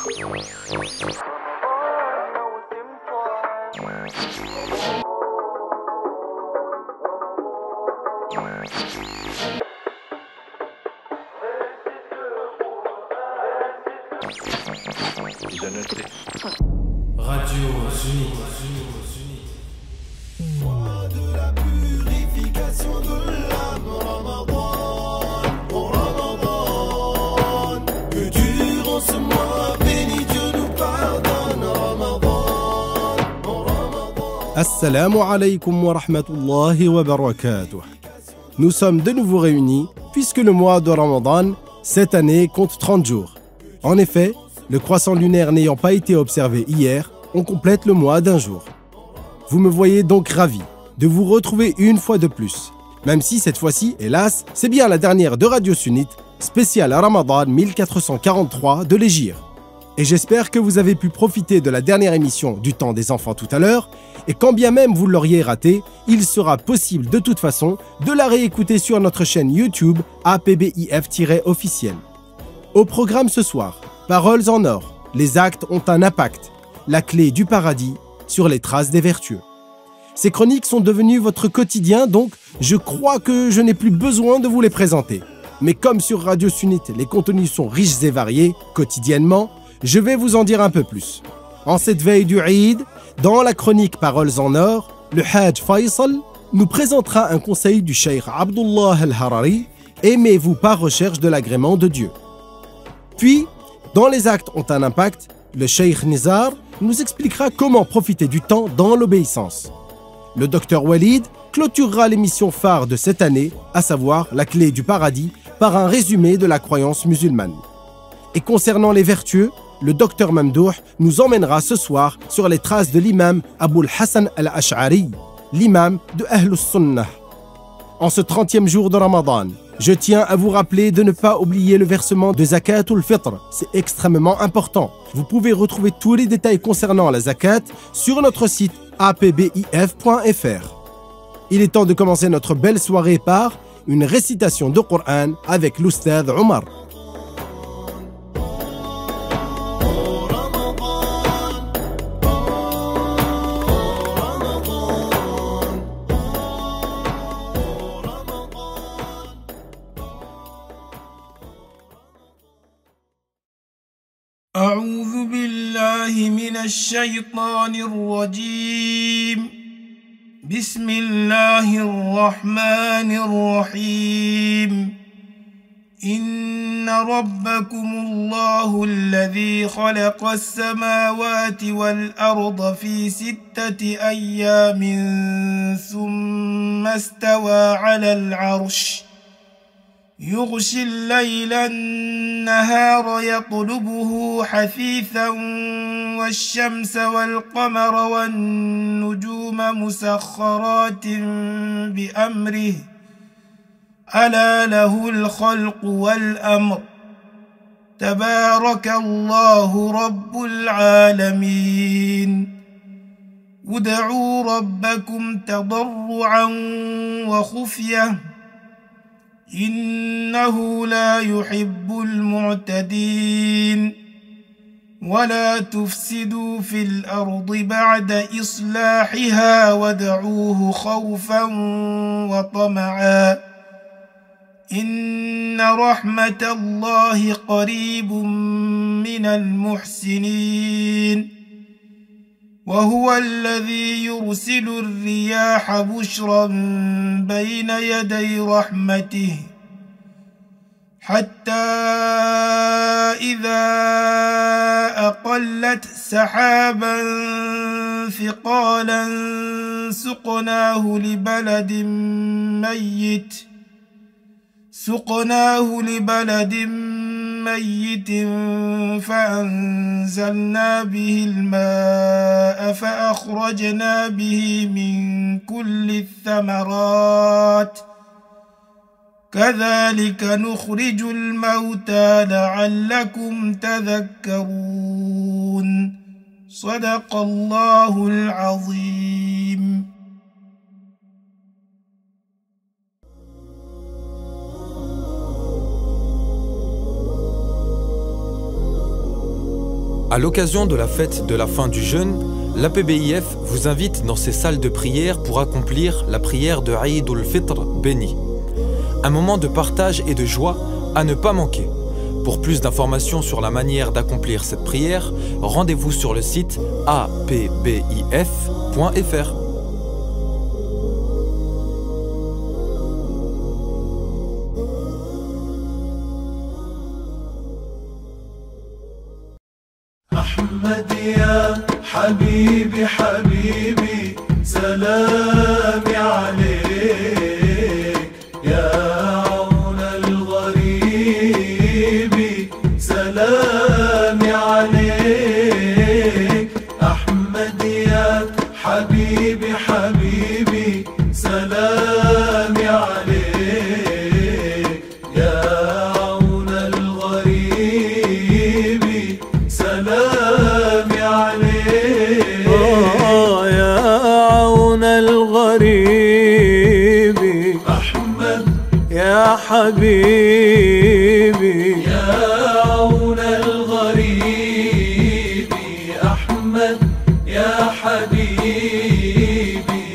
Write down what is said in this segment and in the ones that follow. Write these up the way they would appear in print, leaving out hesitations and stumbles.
Radio Sunni. Voix de la purification de l'âme, Ramadan. Que durant ce mois béni Dieu nous pardonne, Ramadan. Assalamu alaikum wa rahmatullahi wa barakatuh. Nous sommes de nouveau réunis puisque le mois de Ramadan, cette année, compte 30 jours. En effet, le croissant lunaire n'ayant pas été observé hier, on complète le mois d'un jour. Vous me voyez donc ravi de vous retrouver une fois de plus, même si cette fois-ci, hélas, c'est bien la dernière de Radio Sunnite, spéciale Ramadan 1443 de l'Hégire. Et j'espère que vous avez pu profiter de la dernière émission du temps des enfants tout à l'heure, et quand bien même vous l'auriez raté, il sera possible de toute façon de la réécouter sur notre chaîne YouTube APBIF-officiel. Au programme ce soir, Paroles en or, les actes ont un impact, la clé du paradis sur les traces des vertueux. Ces chroniques sont devenues votre quotidien, donc je crois que je n'ai plus besoin de vous les présenter. Mais comme sur Radio Sunnite, les contenus sont riches et variés, quotidiennement, je vais vous en dire un peu plus. En cette veille du Eid, dans la chronique Paroles en or, le Hajj Faisal nous présentera un conseil du Cheikh Abdullah al-Harari, aimez-vous par recherche de l'agrément de Dieu. Puis, dans les actes ont un impact, le Cheikh Nizar nous expliquera comment profiter du temps dans l'obéissance. Le docteur Walid clôturera l'émission phare de cette année, à savoir la clé du paradis, par un résumé de la croyance musulmane. Et concernant les vertueux, le docteur Mamdouh nous emmènera ce soir sur les traces de l'imam Aboul Hassan al-Ash'ari, l'imam de Ahlus Sunnah. En ce 30e jour de Ramadan, je tiens à vous rappeler de ne pas oublier le versement de Zakatul Fitr. C'est extrêmement important. Vous pouvez retrouver tous les détails concernant la zakat sur notre site apbif.fr. Il est temps de commencer notre belle soirée par une récitation de Coran avec l'Oustad Omar. أعوذ بالله من الشيطان الرجيم بسم الله الرحمن الرحيم إن ربكم الله الذي خلق السماوات والأرض في 6 أيام ثم استوى على العرش يغشي الليل النهار يطلبه حثيثا والشمس والقمر والنجوم مسخرات بأمره ألا له الخلق والأمر تبارك الله رب العالمين ادعوا ربكم تضرعا وخفية إنه لا يحب المعتدين ولا تفسدوا في الأرض بعد إصلاحها وادعوه خوفا وطمعا إن رحمة الله قريب من المحسنين وهو الذي يرسل الرياح بشرا بين يدي رحمته حتى إذا أقلت سحابا ثقالا سقناه لبلد ميت فأنزلنا به الماء فأخرجنا به من كل الثمرات كذلك نخرج الموتى لعلكم تذكرون صدق الله العظيم. À l'occasion de la fête de la fin du jeûne, l'APBIF vous invite dans ses salles de prière pour accomplir la prière de Eid al-Fitr béni. Un moment de partage et de joie à ne pas manquer. Pour plus d'informations sur la manière d'accomplir cette prière, rendez-vous sur le site apbif.fr. أحمد يا حبيبي حبيبي سلامي عليك يا عون الغريب سلامي عليك أحمد يا حبيبي حبيبي سلامي عليك يا عون الغريب سلامي عليك يا عون الغريب أحمد يا حبيبي يا عون الغريب أحمد يا حبيبي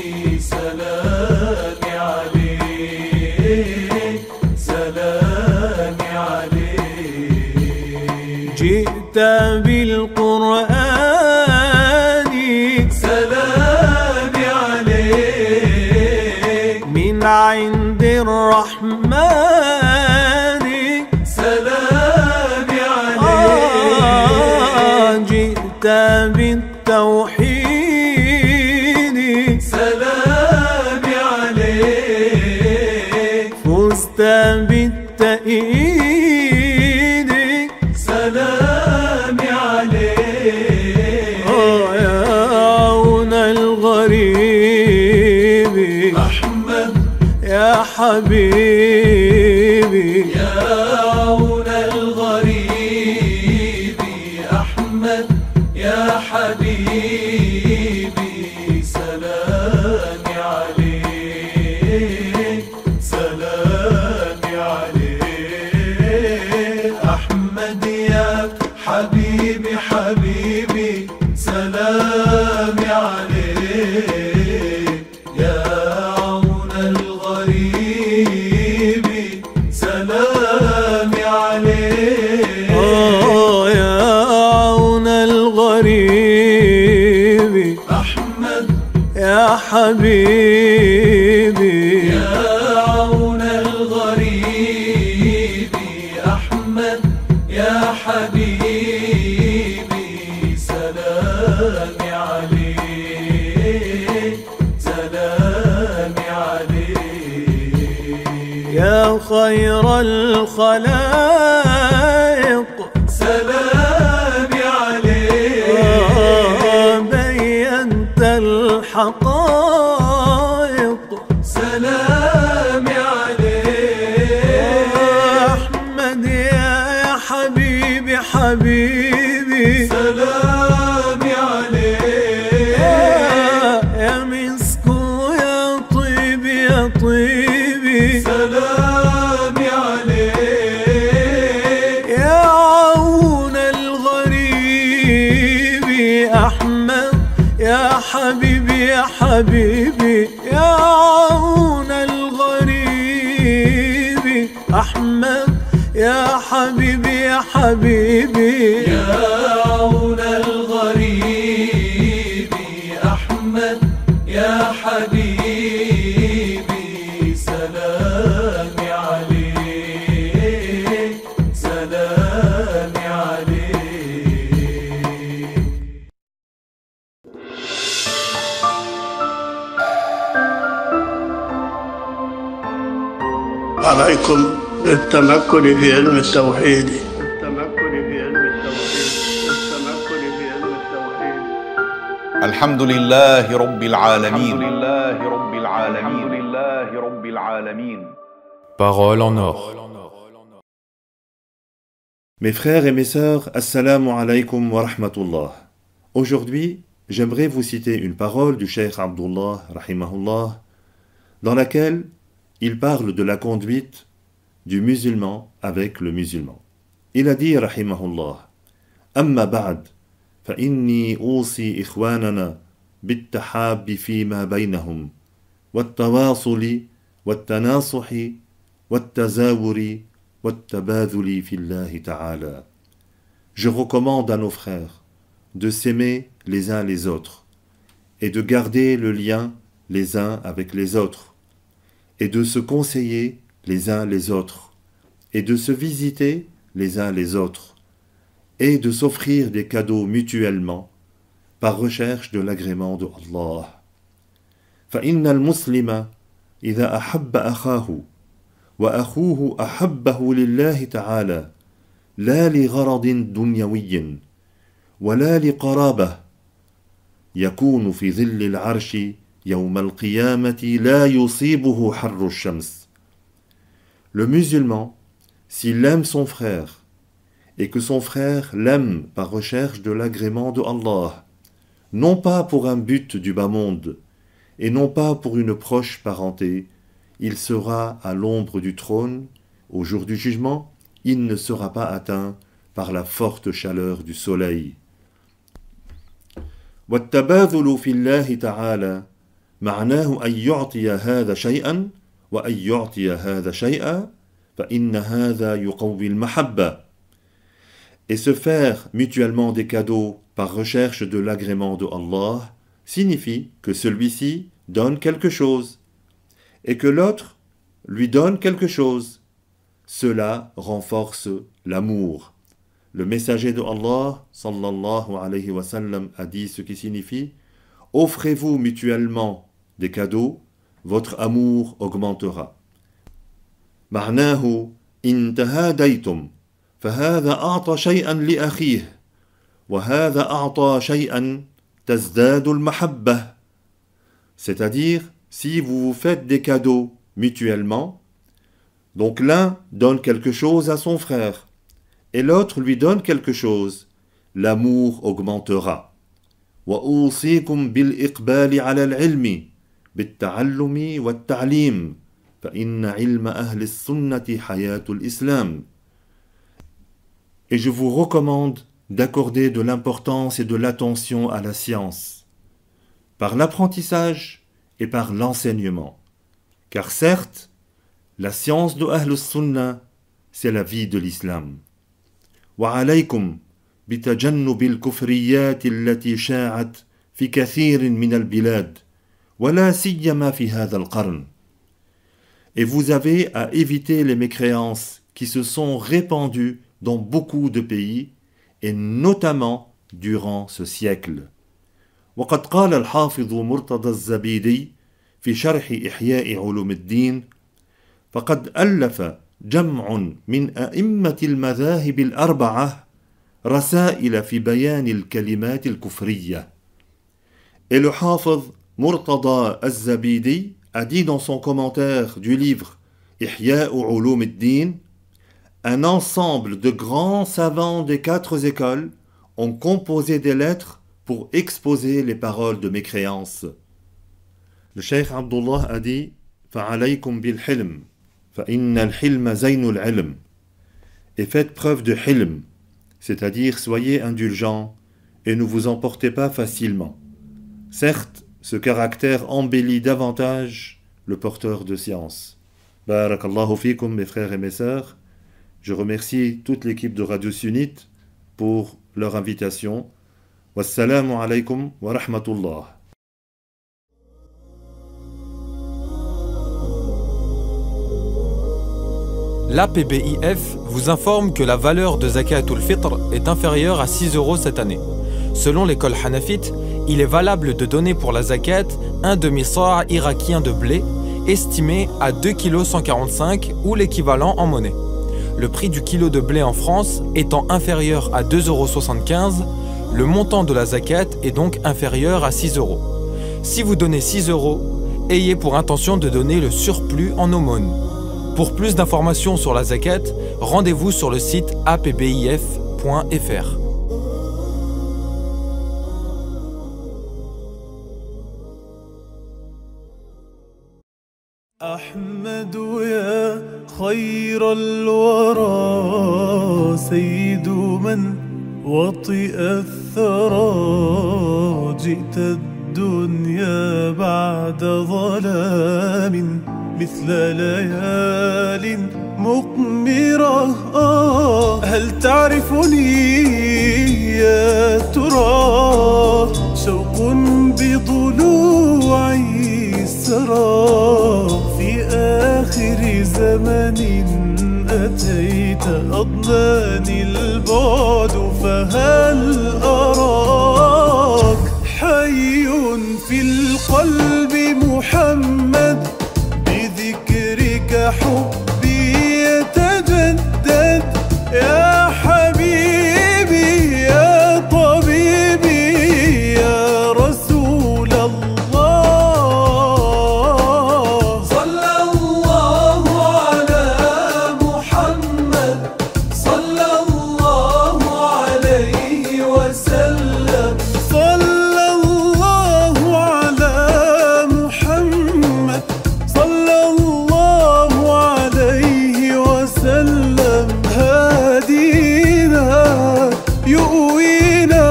سلامي عليك سلامي عليك جئت بالقرآن سلامي عليك من عند الرحمن سلامي عليك جئت بالتوحيد سلامي عليك فزت بالتأييد سلامي عليك يا عون الغريب أحمد يا حبيبي يا عون الغريب أحمد يا حبيبي سلامي عليك سلامي عليك أحمد يا حبيبي حبيبي سلامي عليك يا عون الغريب سلامي عليك يا عون الغريب أحمد يا حبيبي يا عون الغريب أحمد يا حبيبي سلامي عليك سلامي عليك يا خير الخلائق سلامي عليك بينت الحقائق سلامي عليك أحمد يا حبيبي حبيبي سلامي عليك يا مسك يا طيب يا طيبي سلامي عليك يا عون الغريب أحمد يا حبيبي يا حبيبي يا عون الغريب أحمد يا حبيبي يا حبيبي يا عون الغريب أحمد يا حبيبي سلامي عليك سلامي عليك عليكم بالتمكن في علم التوحيد الحمد لله رب العالمين Parole en or. Mes frères et mes sœurs, assalamu alaikum wa rahmatullah. Aujourd'hui, j'aimerais vous citer une parole du Cheikh Abdullah, rahimahullah, dans laquelle il parle de la conduite du musulman avec le musulman. Il a dit, rahimahullah, Amma ba'd, فإني أوصي إخواننا بالتحاب فيما بينهم والتواصل والتناصح والتزاور والتباذل في الله تعالى. Je recommande à nos frères de s'aimer les uns les autres et de garder le lien les uns avec les autres et de se conseiller les uns les autres et de se visiter les uns les autres et de s'offrir des cadeaux mutuellement par recherche de l'agrément de Allah. فإن المسلم إذا أحب أخاه وأخوه أحبه لله تعالى لا لغرض دنيوي ولا لقرابة يكون في ظل العرش يوم القيامة لا يصيبه حر الشمس. Le musulman, s'il aime son frère et que son frère l'aime par recherche de l'agrément de Allah, non pas pour un but du bas monde et non pas pour une proche parenté, il sera à l'ombre du trône. Au jour du jugement, il ne sera pas atteint par la forte chaleur du soleil. والتباذل في الله تعالى معناه أن يعطي هذا شيئا وأن يعطي هذا شيئا فإن هذا يقوي المحبة. Et se faire mutuellement des cadeaux par recherche de l'agrément de Allah signifie que celui-ci donne quelque chose et que l'autre lui donne quelque chose. Cela renforce l'amour. Le messager de Allah, sallallahu alayhi wa sallam, a dit ce qui signifie « Offrez-vous mutuellement des cadeaux, votre amour augmentera. » معناه إن تهاديتم فهذا أعطى شيئا لأخيه وهذا أعطى شيئا تزداد المحبة. C'est-à-dire, si vous vous faites des cadeaux mutuellement, donc l'un donne quelque chose à son frère et l'autre lui donne quelque chose, l'amour augmentera. وأوصيكم بالإقبال على العلم بالتعلم والتعليم فإن علم أهل السنة حياة الإسلام. Et je vous recommande d'accorder de l'importance et de l'attention à la science, par l'apprentissage et par l'enseignement. Car certes, la science de Ahl al-Sunnah, c'est la vie de l'islam. وعليكم بتجنب الكفريات التي شاعت في كثير من البلاد ولا سيما في هذا القرن. Et vous avez à éviter les mécréances qui se sont répandues dans beaucoup de pays et notamment durant ce siècle. وقد قال الحافظ مرتضى الزبيدي في شرح إحياء علوم الدين فقد ألف جمع من أئمة المذاهب الأربعة رسائل في بيان الكلمات الكفرية. Et le Hafiz Murtada al-Zabidi a dit dans son commentaire du livre Ihya'u Ulum ad-Din, un ensemble de grands savants des 4 écoles ont composé des lettres pour exposer les paroles de mécréance. Le Cheikh Abdullah a dit فَعَلَيْكُمْ بِالْحِلْمِ فَإِنَّ الْحِلْمَ زَيْنُ الْعِلْمِ. Et faites preuve de hilm, c'est-à-dire soyez indulgents et ne vous emportez pas facilement. Certes, ce caractère embellit davantage le porteur de science. Barakallahu fikum, mes frères et mes sœurs. Je remercie toute l'équipe de Radio Sunnite pour leur invitation. Wassalamu alaykum wa rahmatullah. L'APBIF vous informe que la valeur de Zakatul Fitr est inférieure à 6 € cette année. Selon l'école hanafite, il est valable de donner pour la zakat un demi-sa' irakien de blé, estimé à 2,145 kg ou l'équivalent en monnaie. Le prix du kilo de blé en France étant inférieur à 2,75 €, le montant de la zakat est donc inférieur à 6 €. Si vous donnez 6 €, ayez pour intention de donner le surplus en aumône. Pour plus d'informations sur la zakat, rendez-vous sur le site apbif.fr. أحمد يا خير الورى سيد من وطئ الثرى جئت الدنيا بعد ظلام مثل ليال مقمرة. هل تعرفني يا ترى؟ شوق بضلوعي سرى في آخر زمن أتيت أضناني البعد فهل أراك؟ حي في القلب محمد بذكرك حبي يتجدد يا حبيبي يا طبيبي يا رسول الله. صلى الله على محمد صلى الله عليه وسلم. صلى الله على محمد صلى الله عليه وسلم. هادينا يؤوينا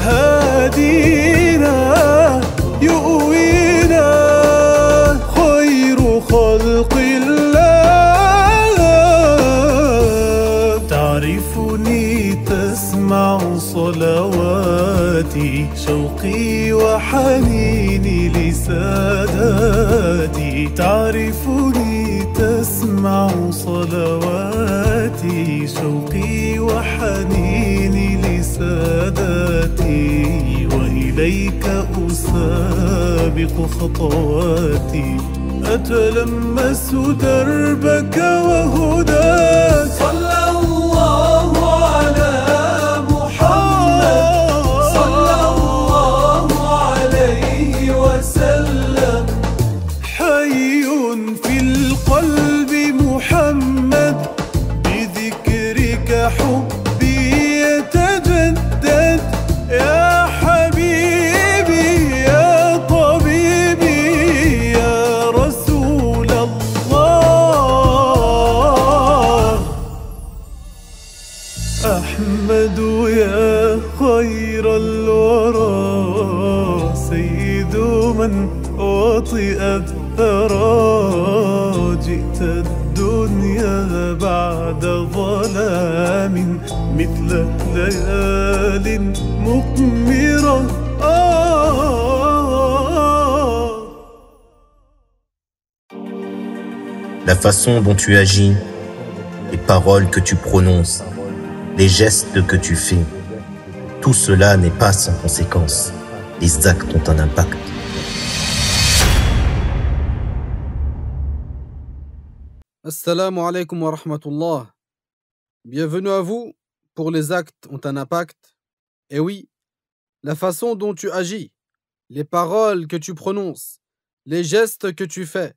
هادينا يؤوينا خير خلق الله. تعرفني تسمع صلواتي شوقي وحنيني لساداتي. تعرفني تسمع صلواتي شوقي وحنيني لساداتي. وإليك أسابق خطواتي أتلمس دربك وهداك. صلى الله على محمد صلى الله عليه وسلم. حي في القلب محمد بذكرك حبي يتجدد يا حبيبي يا طبيبي يا رسول الله. أحمد يا خير الورى سيد من وطئ الثرى. جئت الدنيا بعد ظلام مثل ليال مقمرة. La façon dont tu agis, les paroles que tu prononces, les gestes que tu fais, tout cela n'est pas sans conséquence. Les actes ont un impact. Assalamu alaikum wa rahmatullah. Bienvenue à vous. Pour les actes ont un impact. Et oui, la façon dont tu agis, les paroles que tu prononces, les gestes que tu fais,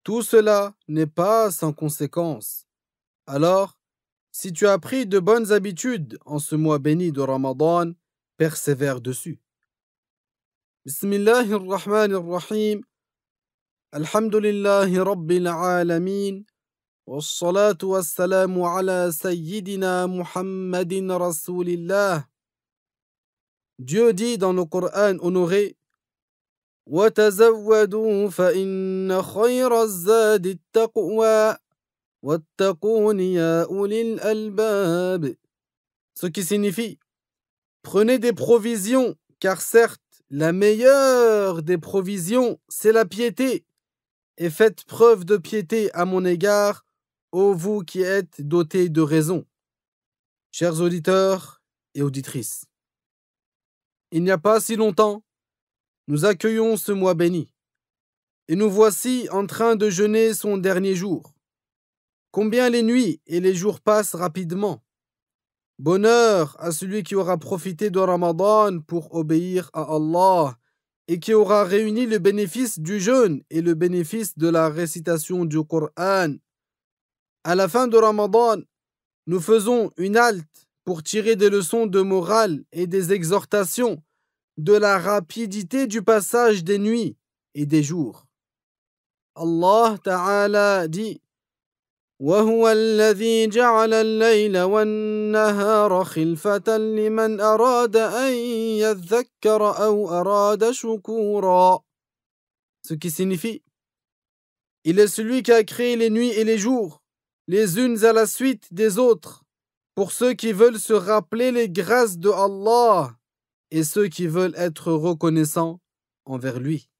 tout cela n'est pas sans conséquence. Alors, si tu as pris de bonnes habitudes en ce mois béni de Ramadan, persévère dessus. Bismillahirrahmanirrahim. Alhamdulillahi Rabbil Alamin. والصلاة والسلام على سيدنا محمد رسول الله. Dieu dit dans le Coran honoré: وَتَزَوَّدُوا فَإِنَّ خَيْرَ الزَّادِ التَّقْوَى وَاتَّقُونِ يَا أُولِي الْأَلْبَابِ. Ce qui signifie: prenez des provisions, car certes, la meilleure des provisions, c'est la piété, et faites preuve de piété à mon égard, ô vous qui êtes dotés de raison. Chers auditeurs et auditrices, il n'y a pas si longtemps, nous accueillons ce mois béni, et nous voici en train de jeûner son dernier jour. Combien les nuits et les jours passent rapidement. Bonheur à celui qui aura profité de Ramadan pour obéir à Allah et qui aura réuni le bénéfice du jeûne et le bénéfice de la récitation du Coran. À la fin de Ramadan, nous faisons une halte pour tirer des leçons de morale et des exhortations de la rapidité du passage des nuits et des jours. Allah Ta'ala dit: وهو الذي جعل الليل والنهار خلفة لمن أراد أن يذكر أو أراد شكورا. Ce qui signifie: il est celui qui a créé les nuits et les jours, les unes à la suite des autres, pour ceux qui veulent se rappeler les grâces de Allah et ceux qui veulent être reconnaissants envers lui.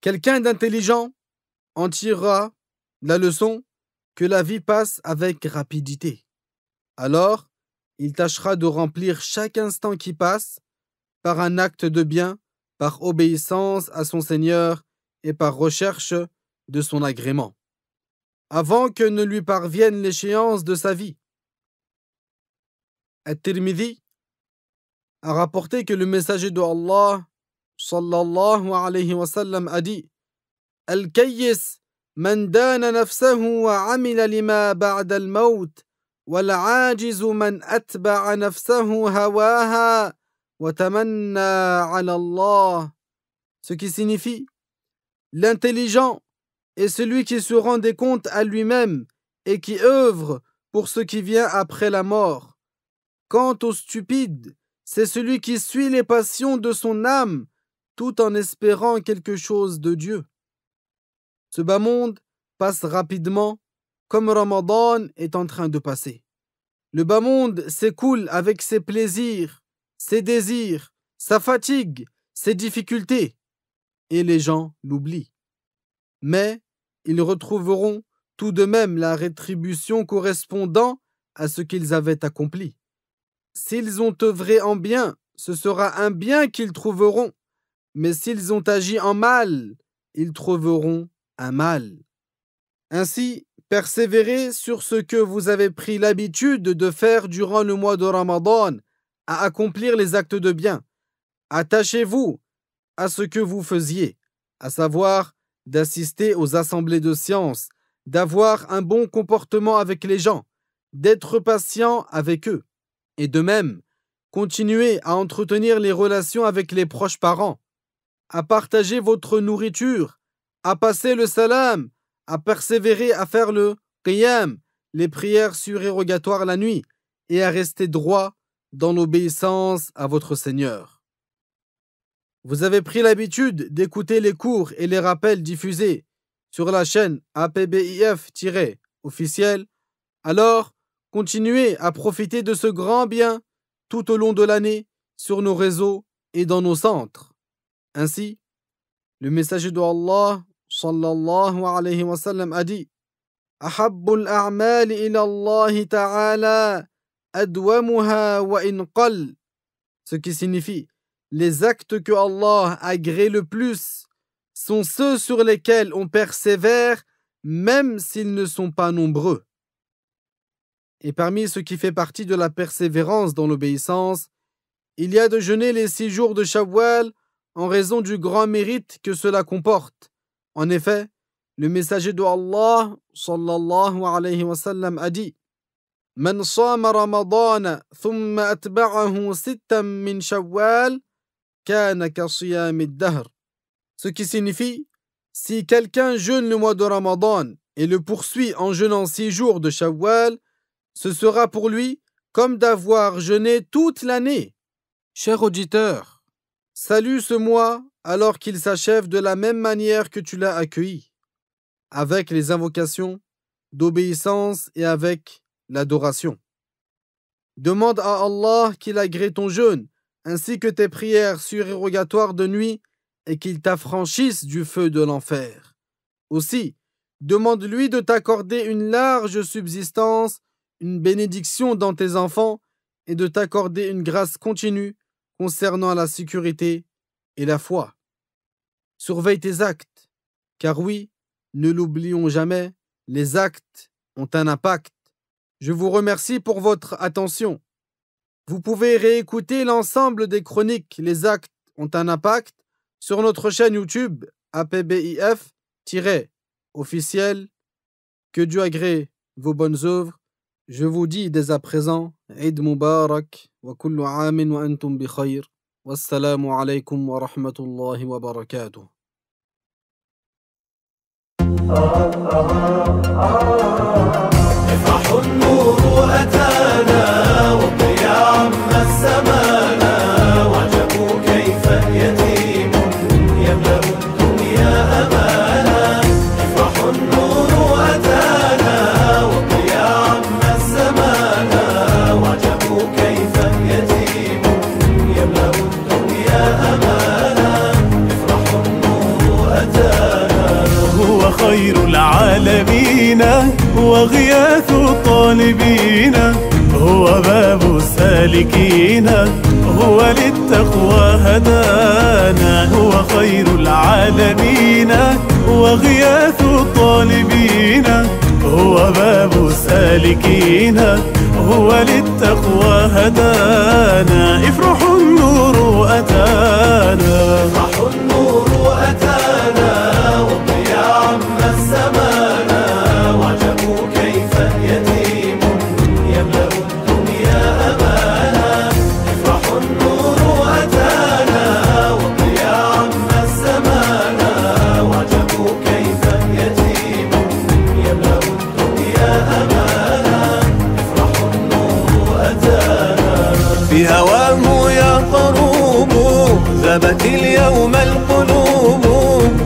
Quelqu'un d'intelligent en tirera la leçon que la vie passe avec rapidité. Alors, il tâchera de remplir chaque instant qui passe par un acte de bien, par obéissance à son Seigneur et par recherche de son agrément, avant que ne lui parvienne l'échéance de sa vie. At-Tirmidhi a rapporté que le messager de Allah sallallahu alayhi wa sallam a dit: Al-Kayyis man dana nafsahu wa amila lima ba'da al-maut wal-ajizu man atba'a nafsahu hawaha wa tamanna 'ala Allah. Ce qui signifie: l'intelligent est celui qui se rend des comptes à lui-même et qui œuvre pour ce qui vient après la mort. Quant au stupide, c'est celui qui suit les passions de son âme tout en espérant quelque chose de Dieu. Ce bas monde passe rapidement comme Ramadan est en train de passer. Le bas monde s'écoule avec ses plaisirs, ses désirs, sa fatigue, ses difficultés, et les gens l'oublient. Mais ils retrouveront tout de même la rétribution correspondant à ce qu'ils avaient accompli. S'ils ont œuvré en bien, ce sera un bien qu'ils trouveront, mais s'ils ont agi en mal, ils trouveront un mal. Ainsi, persévérez sur ce que vous avez pris l'habitude de faire durant le mois de Ramadan, à accomplir les actes de bien. Attachez-vous à ce que vous faisiez, à savoir d'assister aux assemblées de science, d'avoir un bon comportement avec les gens, d'être patient avec eux. Et de même, continuez à entretenir les relations avec les proches parents, à partager votre nourriture, à passer le salam, à persévérer à faire le qiyam, les prières surérogatoires la nuit, et à rester droit dans l'obéissance à votre Seigneur. Vous avez pris l'habitude d'écouter les cours et les rappels diffusés sur la chaîne APBIF-officielle, alors continuez à profiter de ce grand bien tout au long de l'année sur nos réseaux et dans nos centres. Ainsi, le messager de Allah sallallahu alayhi wa sallam a dit: Ahabbul a'mal ila Allah ta'ala adwamuha wa in qal. Ce qui signifie: les actes que Allah agrée le plus sont ceux sur lesquels on persévère même s'ils ne sont pas nombreux. Et parmi ce qui fait partie de la persévérance dans l'obéissance, il y a de jeûner les 6 jours de Shawwal en raison du grand mérite que cela comporte. En effet, le messager de Allah sallallahu alayhi wa sallam a dit: Man sama Ramadan thumma atba'ahu 6 min Shawwal kana ka siyam ad-dahr. Ce qui signifie: si quelqu'un jeûne le mois de Ramadan et le poursuit en jeûnant 6 jours de Shawwal, ce sera pour lui comme d'avoir jeûné toute l'année. Cher auditeur, salue ce mois alors qu'il s'achève de la même manière que tu l'as accueilli, avec les invocations d'obéissance et avec l'adoration. Demande à Allah qu'il agrée ton jeûne, ainsi que tes prières surérogatoires de nuit, et qu'il t'affranchisse du feu de l'enfer. Aussi, demande-lui de t'accorder une large subsistance, une bénédiction dans tes enfants, et de t'accorder une grâce continue concernant la sécurité et la foi. Surveille tes actes, car oui, ne l'oublions jamais, les actes ont un impact. Je vous remercie pour votre attention. Vous pouvez réécouter l'ensemble des chroniques Les actes ont un impact sur notre chaîne YouTube APBIF-officiel. Que Dieu agrée vos bonnes œuvres. Je vous dis dès à présent, Eid Mubarak wa kullu amin wa antum bi khayr. Wassalamu alaykum wa rahmatullahi wa barakatuh. افرحوا النور أتانا والضياء عم الزمان وعجبوا كيف يتيم يملأ الدنيا أمانا افرحوا النور أتانا والضياء عم الزمان وعجبوا كيف يتيم يملأ الدنيا أمانا افرحوا النور أتانا هو خير العالمين وغياث الطالبين هو باب السالكين هو للتقوى هدانا هو خير العالمين وغياث الطالبين هو باب السالكين هو للتقوى هدانا افرحوا النور أتانا افرحوا النور أتانا والضياء عم الزمان وعجبوا كيف يتيم يملأ الدنيا أمانا افرحوا النور أتانا والضياء عم الزمان وعجبوا كيف يتيم يملأ الدنيا أمانا افرحوا النور أتانا في هواه يطروب ذبت اليوم القلوب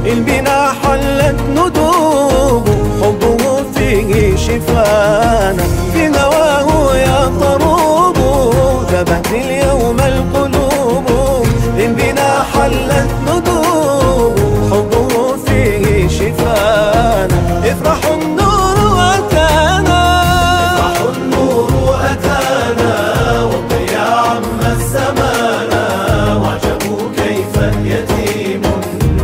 البنا حلت ندوب حبه فيه شفانا في هواه يطروب ذبت اليوم القلوب البنا حلت ندوب حبه فيه شفانا افرحوا النور أتانا افرحوا النور أتانا والضياء عم الزمان وعجبوا كيف يتيم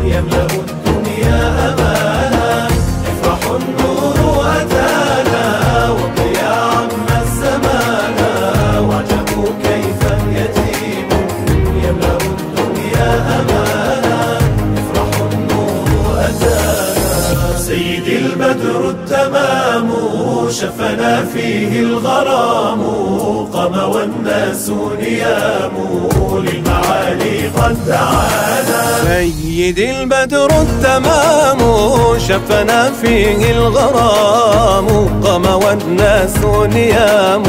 يملأ الدنيا أمانا افرحوا النور أتانا والضياء عم الزمان وعجبوا كيف يتيم يملأ الدنيا أمانا افرحوا النور أتانا سيدي البدر التمام شفنا فيه الغرام قام والناس نيام للمعالي قد دعانا سيدي البدر التمام شفنا فيه الغرام قام والناس نيام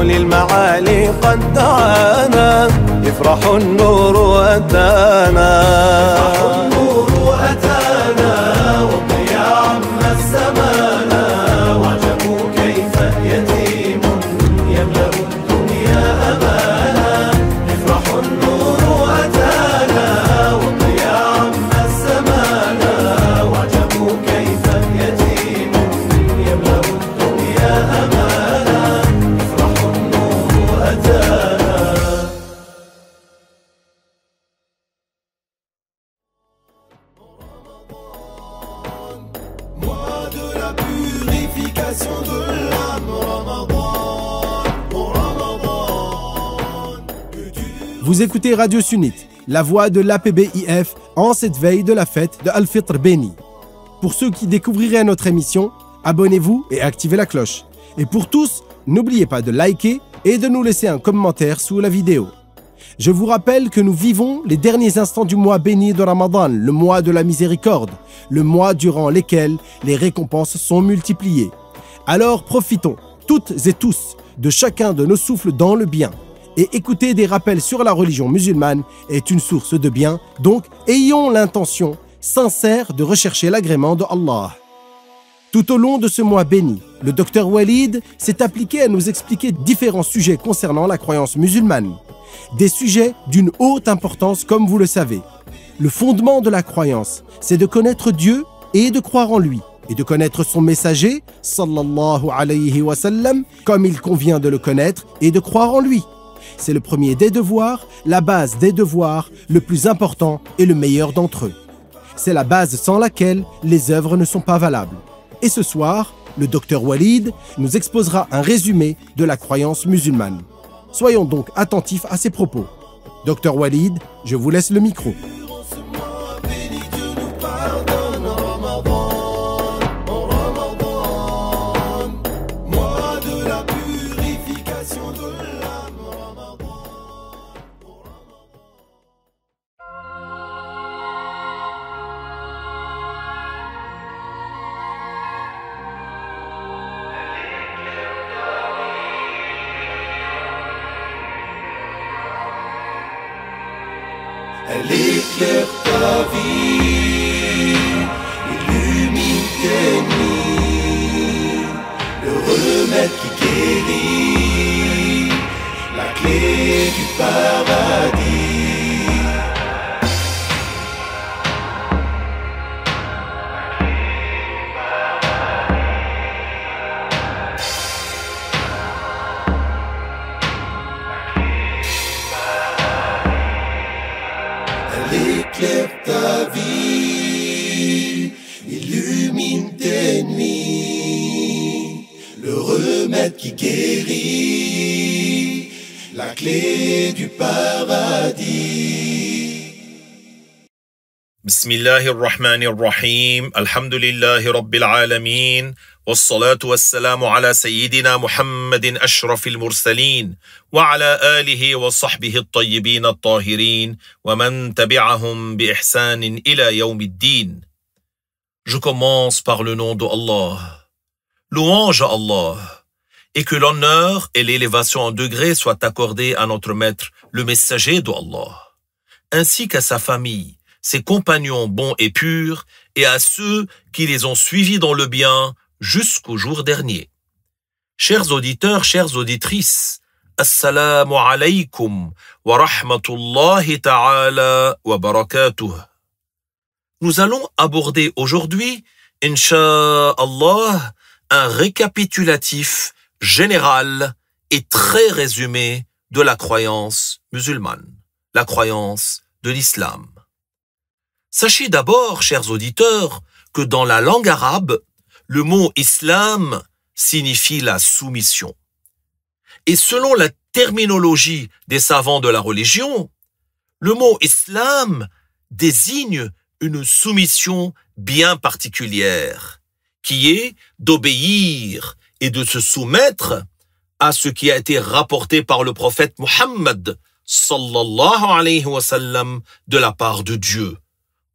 للمعالي قد دعانا افرحوا النور أتانا افرحوا النور أتانا والضياء عم الزمان وعجبوا كيف يتيم يملأ الدنيا أمانا افرحوا النور أتانا والضياء عم الزمان وعجبوا كيف يتيم يملأ الدنيا أمانا افرحوا النور أتانا Mois de la purification de l'âme, Ramadan, oh Ramadan. Vous écoutez Radio Sunnite, la voix de l'APBIF en cette veille de la fête de Al-Fitr béni. Pour ceux qui découvriraient notre émission, abonnez-vous et activez la cloche. Et pour tous, n'oubliez pas de liker et de nous laisser un commentaire sous la vidéo. Je vous rappelle que nous vivons les derniers instants du mois béni de Ramadan, le mois de la miséricorde, le mois durant lequel les récompenses sont multipliées. Alors profitons, toutes et tous, de chacun de nos souffles dans le bien. Et écouter des rappels sur la religion musulmane est une source de bien, donc ayons l'intention sincère de rechercher l'agrément de Allah. Tout au long de ce mois béni, le docteur Walid s'est appliqué à nous expliquer différents sujets concernant la croyance musulmane. Des sujets d'une haute importance comme vous le savez. Le fondement de la croyance, c'est de connaître Dieu et de croire en lui, et de connaître son messager, sallallahu alayhi wa sallam, comme il convient de le connaître et de croire en lui. C'est le premier des devoirs, la base des devoirs, le plus important et le meilleur d'entre eux. C'est la base sans laquelle les œuvres ne sont pas valables. Et ce soir, le docteur Walid nous exposera un résumé de la croyance musulmane. Soyons donc attentifs à ses propos. Docteur Walid, je vous laisse le micro. Elle éclaire ta vie, illumine tes nuits. Le remède qui guérit, la clé du paradis. Éclaire ta vie, illumine tes nuits, le remède qui guérit, la clé du paradis. Bismillahir Rahmanir Rahim, Alhamdulillahi Rabbil Alameen, والصلاة والسلام على سيدنا محمد أشرف المرسلين وعلى آله وصحبه الطيبين الطاهرين ومن تبعهم بإحسان إلى يوم الدين. Je commence par le nom de Allah. Louange à Allah, et que l'honneur et l'élévation en degrés soient accordés à notre maître, le messager de Allah, ainsi qu'à sa famille, ses compagnons bons et purs, et à ceux qui les ont suivis dans le bien, jusqu'au jour dernier. Chers auditeurs, chères auditrices, Assalamu alaykum wa rahmatullahi ta'ala wa barakatuh. Nous allons aborder aujourd'hui, Inch'Allah, un récapitulatif général et très résumé de la croyance musulmane, la croyance de l'islam. Sachez d'abord, chers auditeurs, que dans la langue arabe, le mot islam signifie la soumission. Et selon la terminologie des savants de la religion, le mot islam désigne une soumission bien particulière, qui est d'obéir et de se soumettre à ce qui a été rapporté par le prophète Muhammad sallallahu alayhi wa sallam de la part de Dieu,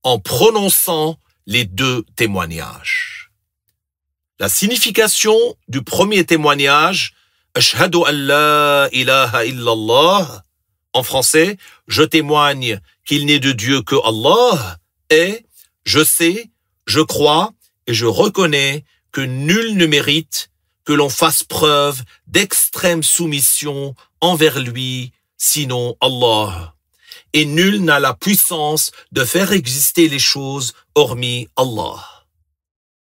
en prononçant les deux témoignages. La signification du premier témoignage, Ashhadu an la ilaha illallah, en français, je témoigne qu'il n'est de Dieu que Allah, est je sais, je crois et je reconnais que nul ne mérite que l'on fasse preuve d'extrême soumission envers lui, sinon Allah. Et nul n'a la puissance de faire exister les choses hormis Allah.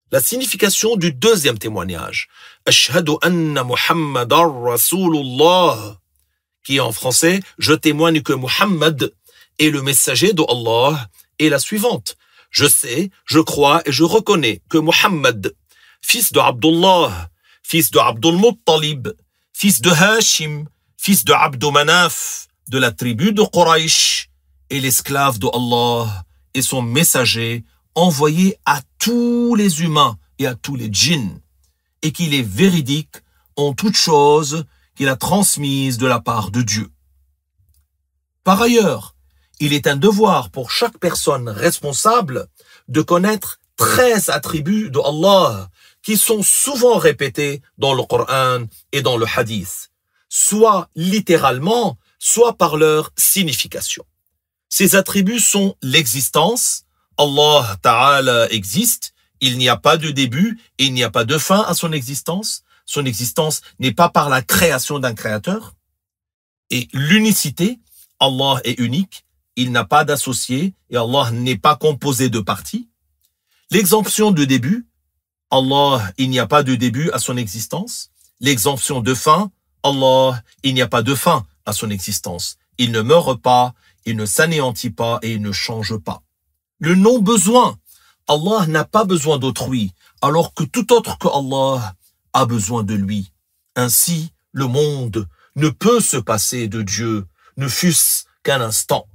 La signification du deuxième témoignage, Ashhadu anna Muhammadar Rasulullah, qui est en français, je témoigne que Muhammad est le messager de Allah, est la suivante. Je sais, je crois et je reconnais que Muhammad, fils de Abdullah, fils de Abdul Muttalib, fils de Hashim, fils de Abdu Manaf, de la tribu de Quraysh, est l'esclave de Allah et son messager envoyé à tous les humains et à tous les djinns, et qu'il est véridique en toutes choses qu'il a transmises de la part de Dieu. Par ailleurs, il est un devoir pour chaque personne responsable de connaître 13 attributs de Allah qui sont souvent répétés dans le Coran et dans le Hadith, soit littéralement, soit par leur signification. Ces attributs sont l'existence, Allah Ta'ala existe, il n'y a pas de début et il n'y a pas de fin à son existence. Son existence n'est pas par la création d'un créateur. Et l'unicité, Allah est unique, il n'a pas d'associé et Allah n'est pas composé de parties. L'exemption de début, Allah, il n'y a pas de début à son existence. L'exemption de fin, Allah, il n'y a pas de fin à son existence. Il ne meurt pas, il ne s'anéantit pas et il ne change pas. Le non-besoin, Allah n'a pas besoin d'autrui, alors que tout autre que Allah a besoin de lui. Ainsi, le monde ne peut se passer de Dieu, ne fût-ce qu'un instant.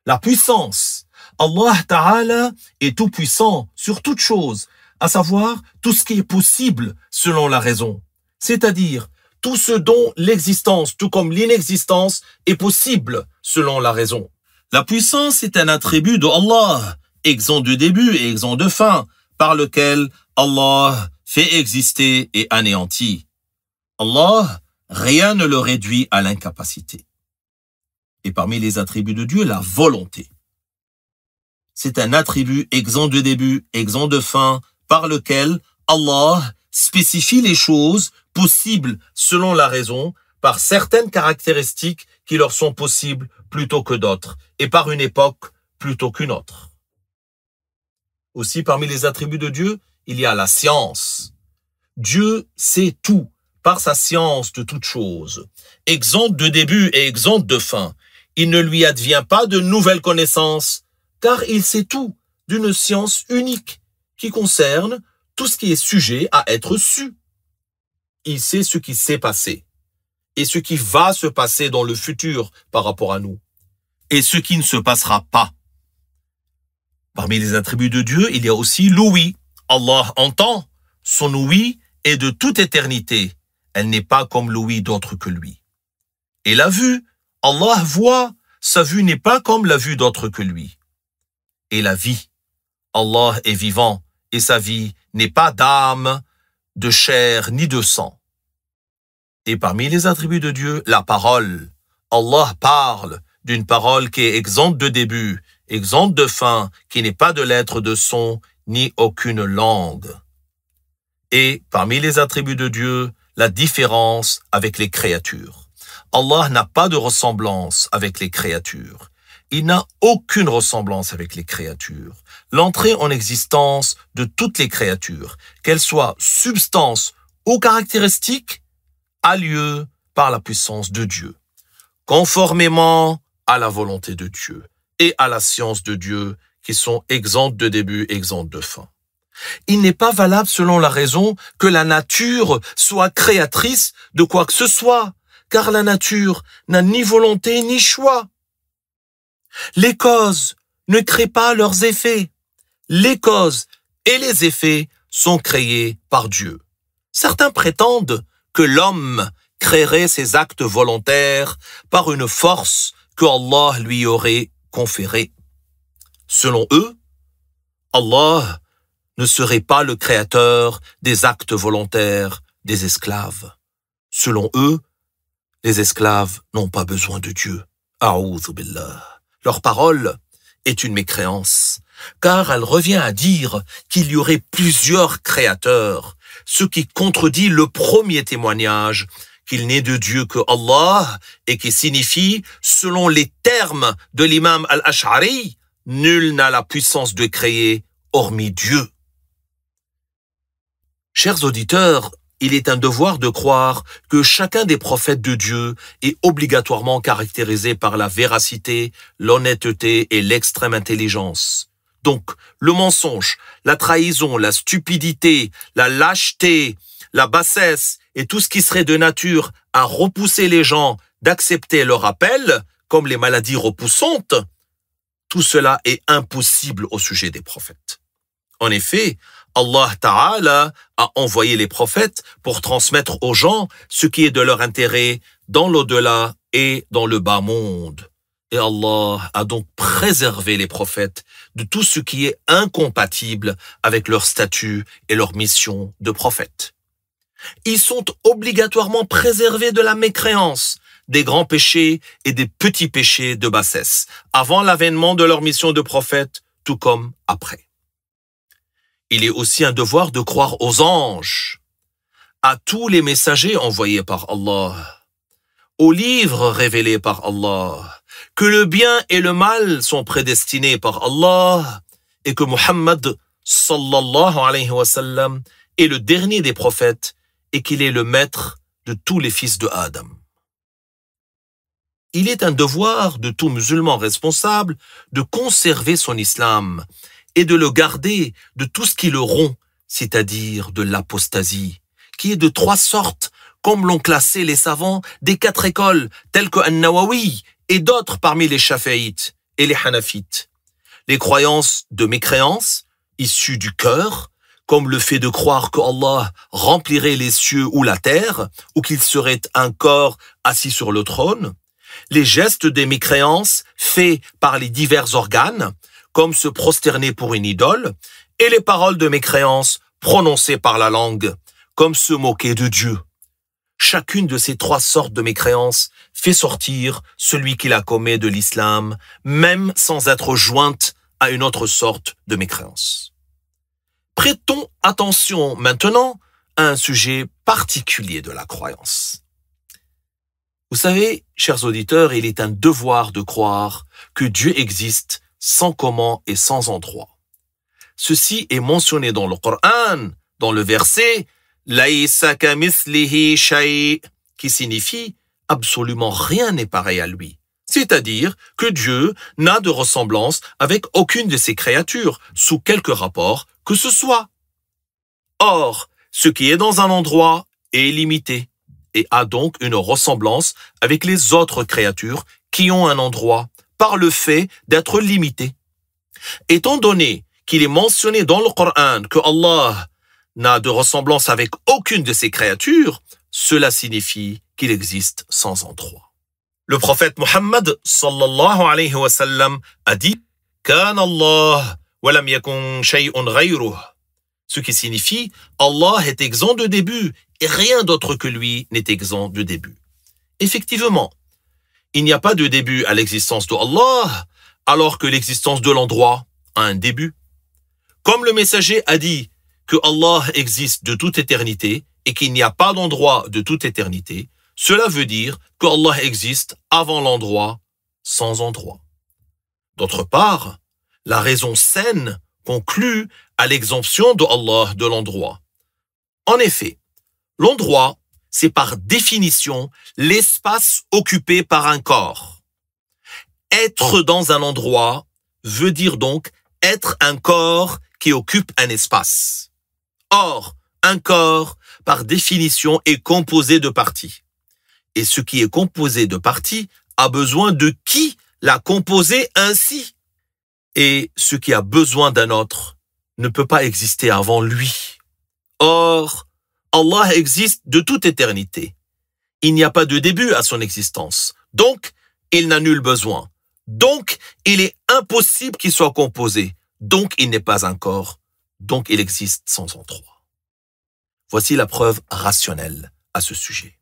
La puissance, Allah Ta'ala est tout puissant sur toute chose, à savoir tout ce qui est possible selon la raison, c'est-à-dire tout ce dont l'existence, tout comme l'inexistence, est possible selon la raison. La puissance est un attribut de Allah, exempt de début et exempt de fin, par lequel Allah fait exister et anéantit. Allah, rien ne le réduit à l'incapacité. Et parmi les attributs de Dieu, la volonté. C'est un attribut exempt de début, exempt de fin, par lequel Allah spécifie les choses possibles selon la raison, par certaines caractéristiques qui leur sont possibles plutôt que d'autres, et par une époque plutôt qu'une autre. Aussi, parmi les attributs de Dieu, il y a la science. Dieu sait tout par sa science de toutes choses. Exempt de début et exempt de fin, il ne lui advient pas de nouvelles connaissances, car il sait tout d'une science unique qui concerne tout ce qui est sujet à être su. Il sait ce qui s'est passé et ce qui va se passer dans le futur par rapport à nous et ce qui ne se passera pas. Parmi les attributs de Dieu, il y a aussi l'ouïe. Allah entend, son ouïe est de toute éternité. Elle n'est pas comme l'ouïe d'autres que lui. Et la vue, Allah voit, sa vue n'est pas comme la vue d'autres que lui. Et la vie, Allah est vivant et sa vie n'est pas d'âme, de chair ni de sang. Et parmi les attributs de Dieu, la parole. Allah parle d'une parole qui est exempte de début, exempte de fin, qui n'est pas de lettres de son, ni aucune langue. Et parmi les attributs de Dieu, la différence avec les créatures. Allah n'a pas de ressemblance avec les créatures. Il n'a aucune ressemblance avec les créatures. L'entrée en existence de toutes les créatures, qu'elles soient substance ou caractéristiques, a lieu par la puissance de Dieu, conformément à la volonté de Dieu et à la science de Dieu, qui sont exemptes de début, exemptes de fin. Il n'est pas valable selon la raison que la nature soit créatrice de quoi que ce soit, car la nature n'a ni volonté ni choix. Les causes ne créent pas leurs effets. Les causes et les effets sont créés par Dieu. Certains prétendent que l'homme créerait ses actes volontaires par une force que Allah lui aurait conférée. Selon eux, Allah ne serait pas le créateur des actes volontaires des esclaves. Selon eux, les esclaves n'ont pas besoin de Dieu. A'oudhu billah. Leur parole est une mécréance, car elle revient à dire qu'il y aurait plusieurs créateurs, ce qui contredit le premier témoignage qu'il n'est de Dieu que Allah et qui signifie, selon les termes de l'imam al-Ash'ari, nul n'a la puissance de créer hormis Dieu. Chers auditeurs, il est un devoir de croire que chacun des prophètes de Dieu est obligatoirement caractérisé par la véracité, l'honnêteté et l'extrême intelligence. Donc, le mensonge, la trahison, la stupidité, la lâcheté, la bassesse et tout ce qui serait de nature à repousser les gens d'accepter leur appel, comme les maladies repoussantes, tout cela est impossible au sujet des prophètes. En effet, Allah Ta'ala a envoyé les prophètes pour transmettre aux gens ce qui est de leur intérêt dans l'au-delà et dans le bas monde. Et Allah a donc préservé les prophètes de tout ce qui est incompatible avec leur statut et leur mission de prophète. Ils sont obligatoirement préservés de la mécréance, des grands péchés et des petits péchés de bassesse, avant l'avènement de leur mission de prophète, tout comme après. Il est aussi un devoir de croire aux anges, à tous les messagers envoyés par Allah, aux livres révélés par Allah, que le bien et le mal sont prédestinés par Allah et que Muhammad sallallahu alayhi wa sallam est le dernier des prophètes et qu'il est le maître de tous les fils de Adam. Il est un devoir de tout musulman responsable de conserver son islam et de le garder de tout ce qui le rompt, c'est-à-dire de l'apostasie, qui est de 3 sortes, comme l'ont classé les savants des 4 écoles, telles que An-Nawawi et d'autres parmi les Shafi'ites et les Hanafites. Les croyances de mécréance, issues du cœur, comme le fait de croire que Allah remplirait les cieux ou la terre, ou qu'il serait un corps assis sur le trône. Les gestes des mécréances faits par les divers organes, comme se prosterner pour une idole, et les paroles de mécréance prononcées par la langue, comme se moquer de Dieu. chacune de ces trois sortes de mécréances fait sortir celui qui la commet de l'islam, même sans être jointe à une autre sorte de mécréance. Prêtons attention maintenant à un sujet particulier de la croyance. Vous savez, chers auditeurs, il est un devoir de croire que Dieu existe sans comment et sans endroit. Ceci est mentionné dans le Coran, dans le verset « Laïsa kamithlihi shay » qui signifie « absolument rien n'est pareil à lui ». C'est-à-dire que Dieu n'a de ressemblance avec aucune de ses créatures, sous quelque rapport que ce soit. Or, ce qui est dans un endroit est limité et a donc une ressemblance avec les autres créatures qui ont un endroit par le fait d'être limité. Étant donné qu'il est mentionné dans le Coran que Allah n'a de ressemblance avec aucune de ses créatures, cela signifie qu'il existe sans endroit. Le prophète Muhammad sallallahu alayhi wa sallam a dit « Kana Allah wa lam yakun shay'un ghayruh » ce qui signifie « Allah est exempt de début et rien d'autre que lui n'est exempt de début ». Effectivement, il n'y a pas de début à l'existence de Allah, alors que l'existence de l'endroit a un début. Comme le messager a dit que Allah existe de toute éternité et qu'il n'y a pas d'endroit de toute éternité, cela veut dire que Allah existe avant l'endroit, sans endroit. D'autre part, la raison saine conclut à l'exemption de Allah de l'endroit. En effet, l'endroit, c'est par définition l'espace occupé par un corps. Être dans un endroit veut dire donc être un corps qui occupe un espace. Or, un corps, par définition, est composé de parties. Et ce qui est composé de parties a besoin de qui l'a composé ainsi. Et ce qui a besoin d'un autre ne peut pas exister avant lui. Or, Allah existe de toute éternité. Il n'y a pas de début à son existence. Donc, il n'a nul besoin. Donc, il est impossible qu'il soit composé. Donc, il n'est pas un corps. Donc, il existe sans endroit. Voici la preuve rationnelle à ce sujet.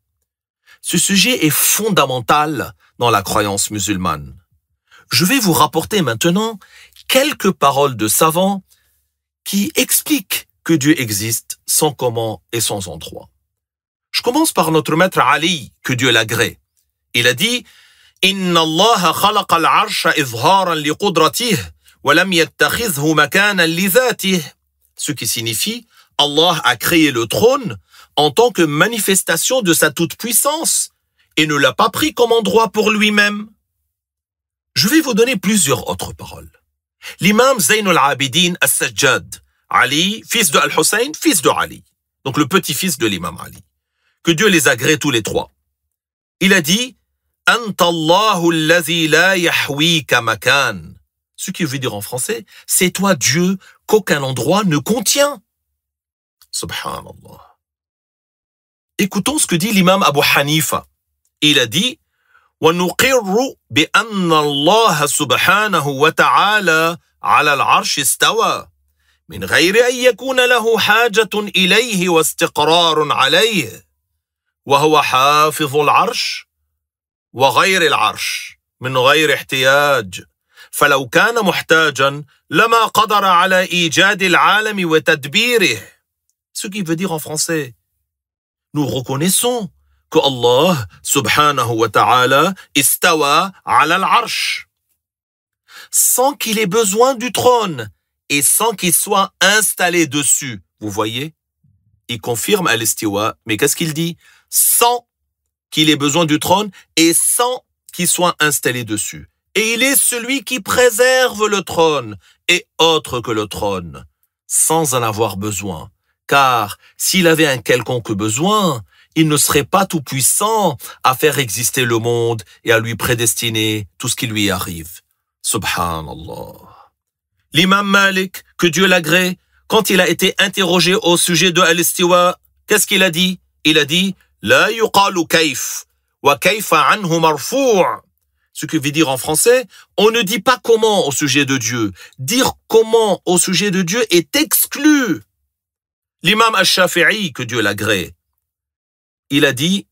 Ce sujet est fondamental dans la croyance musulmane. Je vais vous rapporter maintenant quelques paroles de savants qui expliquent que Dieu existe sans comment et sans endroit. Je commence par notre maître Ali, que Dieu l'agrée. Il a dit « Inna Allah khalaqa al-arsha izharan li qudratihi wa lam yattakhidhhu makanan li dhatihi » ce qui signifie « Allah a créé le trône en tant que manifestation de sa toute-puissance et ne l'a pas pris comme endroit pour lui-même. » Je vais vous donner plusieurs autres paroles. L'imam Zayn al-Abidin al-Sajjad, Ali, fils de Al-Hussein, fils de Ali, donc le petit-fils de l'imam Ali, que Dieu les agrée tous les trois. Il a dit « Anta Allahu allazi la yahwika makan » ce qui veut dire en français « C'est toi Dieu qu'aucun endroit ne contient ». Subhanallah. Écoutons ce que dit l'imam Abu Hanifa. Il a dit وَنُقِرُّ بِأَنَّ اللَّهَ سُبْحَانَهُ وَتَعَالَى عَلَى الْعَرْشِ اسْتَوَى من غير أن يكون له حاجة إليه واستقرار عليه وهو حافظ العرش وغير العرش من غير احتياج فلو كان محتاجا لما قدر على إيجاد العالم وتدبيره. Ce qui veut dire en français, nous reconnaissons que Allah subhanahu wa ta'ala istawa ala al-arsh sans qu'il ait besoin du trône et sans qu'il soit installé dessus. Vous voyez? Il confirme al-istiwa, mais qu'est-ce qu'il dit? Sans qu'il ait besoin du trône et sans qu'il soit installé dessus. Et il est celui qui préserve le trône et autre que le trône, sans en avoir besoin. Car s'il avait un quelconque besoin, il ne serait pas tout puissant à faire exister le monde et à lui prédestiner tout ce qui lui arrive. Subhanallah. L'imam Malik, que Dieu l'agrée, quand il a été interrogé au sujet de al-istiwa, qu'est-ce qu'il a dit? Il a dit « La yuqalu kayf, wa kayfa anhu marfou'. » Ce qui veut dire en français, on ne dit pas comment au sujet de Dieu. Dire comment au sujet de Dieu est exclu. L'imam al-Shafi'i, que Dieu l'agrée, il a dit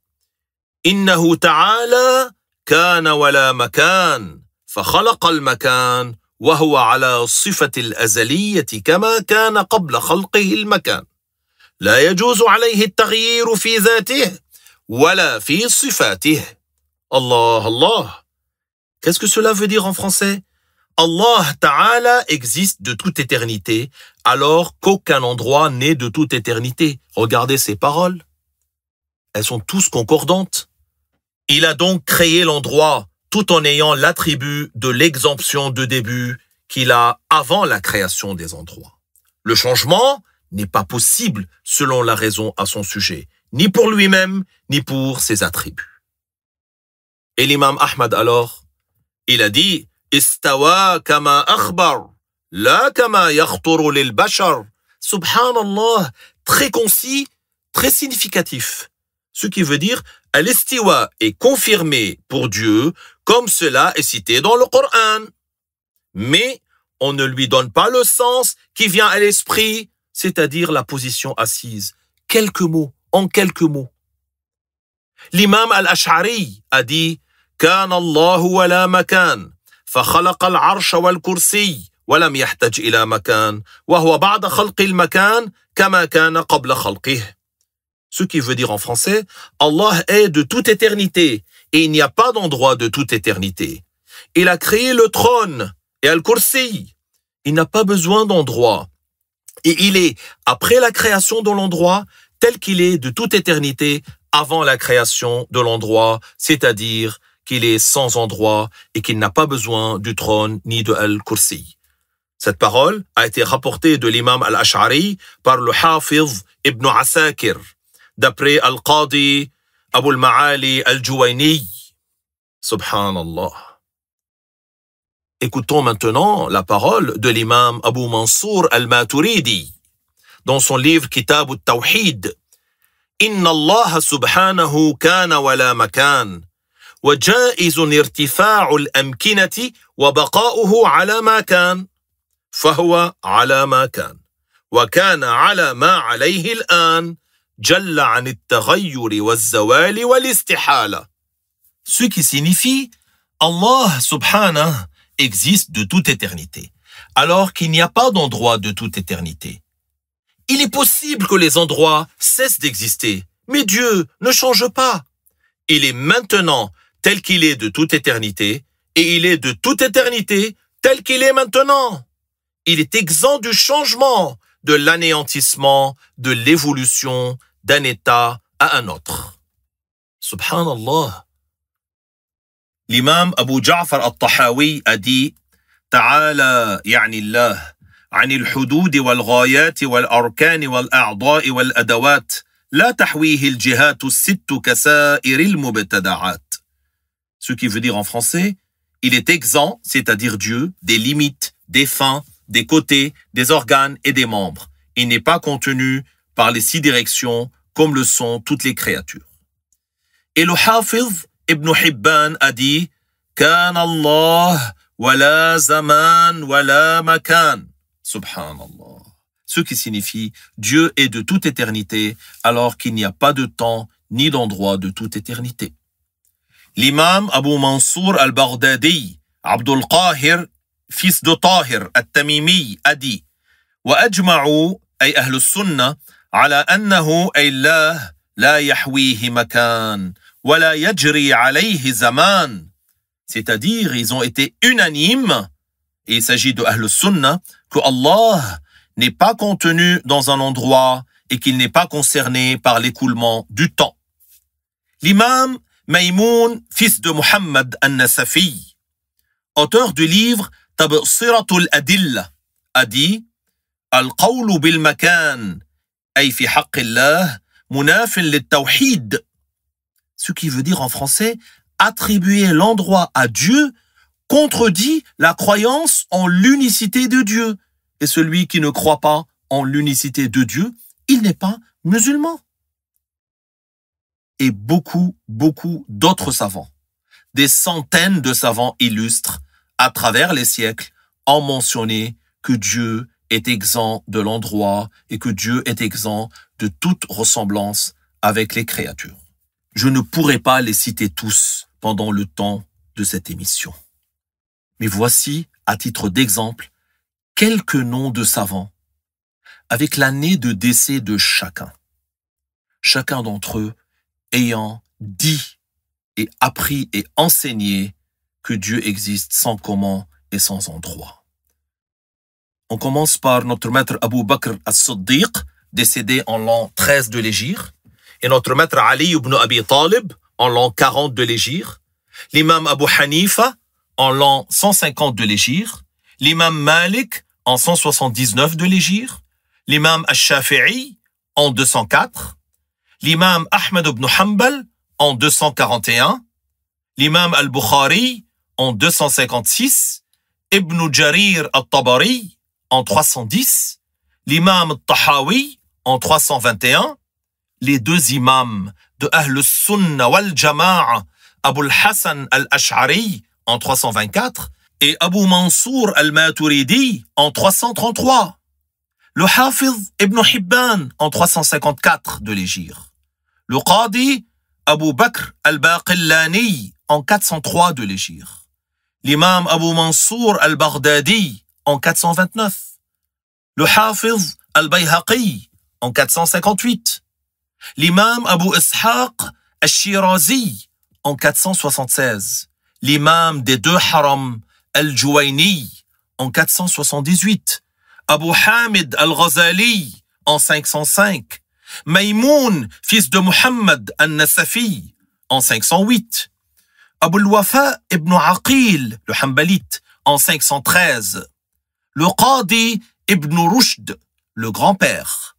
إنه تعالى كان ولا مكان فخلق المكان وهو على صفة الأزلية كما كان قبل خلقه المكان لا يجوز عليه التغيير في ذاته ولا في صفاته. Allah, Allah. Qu'est-ce que cela veut dire en français? Allah Ta'ala existe de toute éternité, alors qu'aucun endroit n'est de toute éternité. Regardez ces paroles. Elles sont tous concordantes. Il a donc créé l'endroit tout en ayant l'attribut de l'exemption de début qu'il a avant la création des endroits. Le changement n'est pas possible selon la raison à son sujet, ni pour lui-même, ni pour ses attributs. Et l'imam Ahmad alors, il a dit Istawa kama akhbar, la kama yakhtoru lil bashar. Subhanallah, très concis, très significatif. Ce qui veut dire Al-Istiwa est confirmé pour Dieu comme cela est cité dans le Coran. Mais on ne lui donne pas le sens qui vient à l'esprit, c'est-à-dire la position assise. Quelques mots, en quelques mots. L'imam al-Ash'ari a dit كان الله ولا مكان فخلق العرش والكرسي ولم يحتج إلى مكان وهو بعد خلق المكان كما كان قبل خلقه. Ce qui veut dire en français, Allah est de toute éternité et il n'y a pas d'endroit de toute éternité. Il a créé le trône et Al-Kursi. Il n'a pas besoin d'endroit. Et il est, après la création de l'endroit, tel qu'il est de toute éternité avant la création de l'endroit, c'est-à-dire qu'il est sans endroit et qu'il n'a pas besoin du trône ni de Al-Kursi. Cette parole a été rapportée de l'imam al-Ash'ari par le Hafiz ibn Asakir, d'après Al-Qadi Abu al-Ma'ali al-Juwayni. Subhanallah. Écoutons maintenant la parole de l'imam Abu Mansour al-Maturidi dans son livre Kitab al-Tawhid. Inna Allah subhanahu kana wa la makan وجائز ارتفاع الأمكنة وبقاؤه على ما كان فهو على ما كان وكان على ما عليه الآن جل عن التغير والزوال والاستحالة. Ce qui signifie Allah subhanahu existe de toute éternité, alors qu'il n'y a pas d'endroit de toute éternité. Il est possible que les endroits cessent d'exister, mais Dieu ne change pas. Il est maintenant tel qu'il est de toute éternité, et il est de toute éternité tel qu'il est maintenant. Il est exempt du changement, de l'anéantissement, de l'évolution d'un état à un autre. Subhanallah. L'imam Abu Ja'far al-Tahawi a dit Ta'ala yani Allah عن الحدود والغايات والأركان والأعضاء والأدوات لا تحويه الجهات الست كسائر المبتدعات. Ce qui veut dire en français, il est exempt, c'est-à-dire Dieu, des limites, des fins, des côtés, des organes et des membres. Il n'est pas contenu par les 6 directions comme le sont toutes les créatures. Et le Hafiz Ibn Hibban a dit كان الله ولا زمان ولا مكان. Subhanallah. Ce qui signifie Dieu est de toute éternité alors qu'il n'y a pas de temps ni d'endroit de toute éternité. L'imam Abu Mansour al-Baghdadi, Abdul Qahir, fils de Tahir al-Tamimi, a dit وأجمعوا أي أهل السنة على أنه أي الله لا يحويه مكان ولا يجري عليه زمان. C'est-à-dire, ils ont été unanimes, et il s'agit de Ahl Sunnah, que Allah n'est pas contenu dans un endroit et qu'il n'est pas concerné par l'écoulement du temps. L'imam Maïmoun, fils de Muhammad al-Nasafi, auteur du livre Tabsiratul Adilla, a dit Al-Qawlu bil-Makan, ay fi haqqillah, munafin lit-tawhid. Ce qui veut dire en français, attribuer l'endroit à Dieu contredit la croyance en l'unicité de Dieu. Et celui qui ne croit pas en l'unicité de Dieu, il n'est pas musulman. Et beaucoup d'autres savants, des centaines de savants illustres, à travers les siècles, ont mentionné que Dieu est exempt de l'endroit et que Dieu est exempt de toute ressemblance avec les créatures. Je ne pourrai pas les citer tous pendant le temps de cette émission. Mais voici, à titre d'exemple, quelques noms de savants avec l'année de décès de chacun. Chacun d'entre eux ayant dit et appris et enseigné que Dieu existe sans comment et sans endroit. On commence par notre maître Abu Bakr as-Siddiq, décédé en l'an 13 de l'Hégire, et notre maître Ali ibn Abi Talib en l'an 40 de l'Hégire, l'imam Abu Hanifa en l'an 150 de l'Hégire, l'imam Malik en 179 de l'Hégire, l'imam Al-Shafi'i en 204, l'imam Ahmed ibn Hanbal en 241, l'imam Al-Bukhari en 256, Ibn Jarir al-Tabari en 310, l'imam al-Tahawi en 321, les deux imams de Ahl al-Sunna wal-Jama'a, Abu al-Hassan al-Ash'ari en 324 et Abu Mansour al-Maturidi en 333. Le Hafiz Ibn Hibban en 354 de l'Hégire. Le Qadi Abu Bakr al-Baqillani en 403 de l'Hégire. L'imam Abu Mansour al-Baghdadi en 429. Le Hafiz al-Bayhaqi en 458. L'imam Abu Ishaq al-Shirazi en 476. L'imam des deux harams al-Juwayni en 478. Abu Hamid al-Ghazali en 505. Maïmoun, fils de Muhammad al-Nasafi en 508. Abu al-Wafa ibn Aqil, le Hanbalite, en 513. Le Qadi ibn Rushd, le grand-père,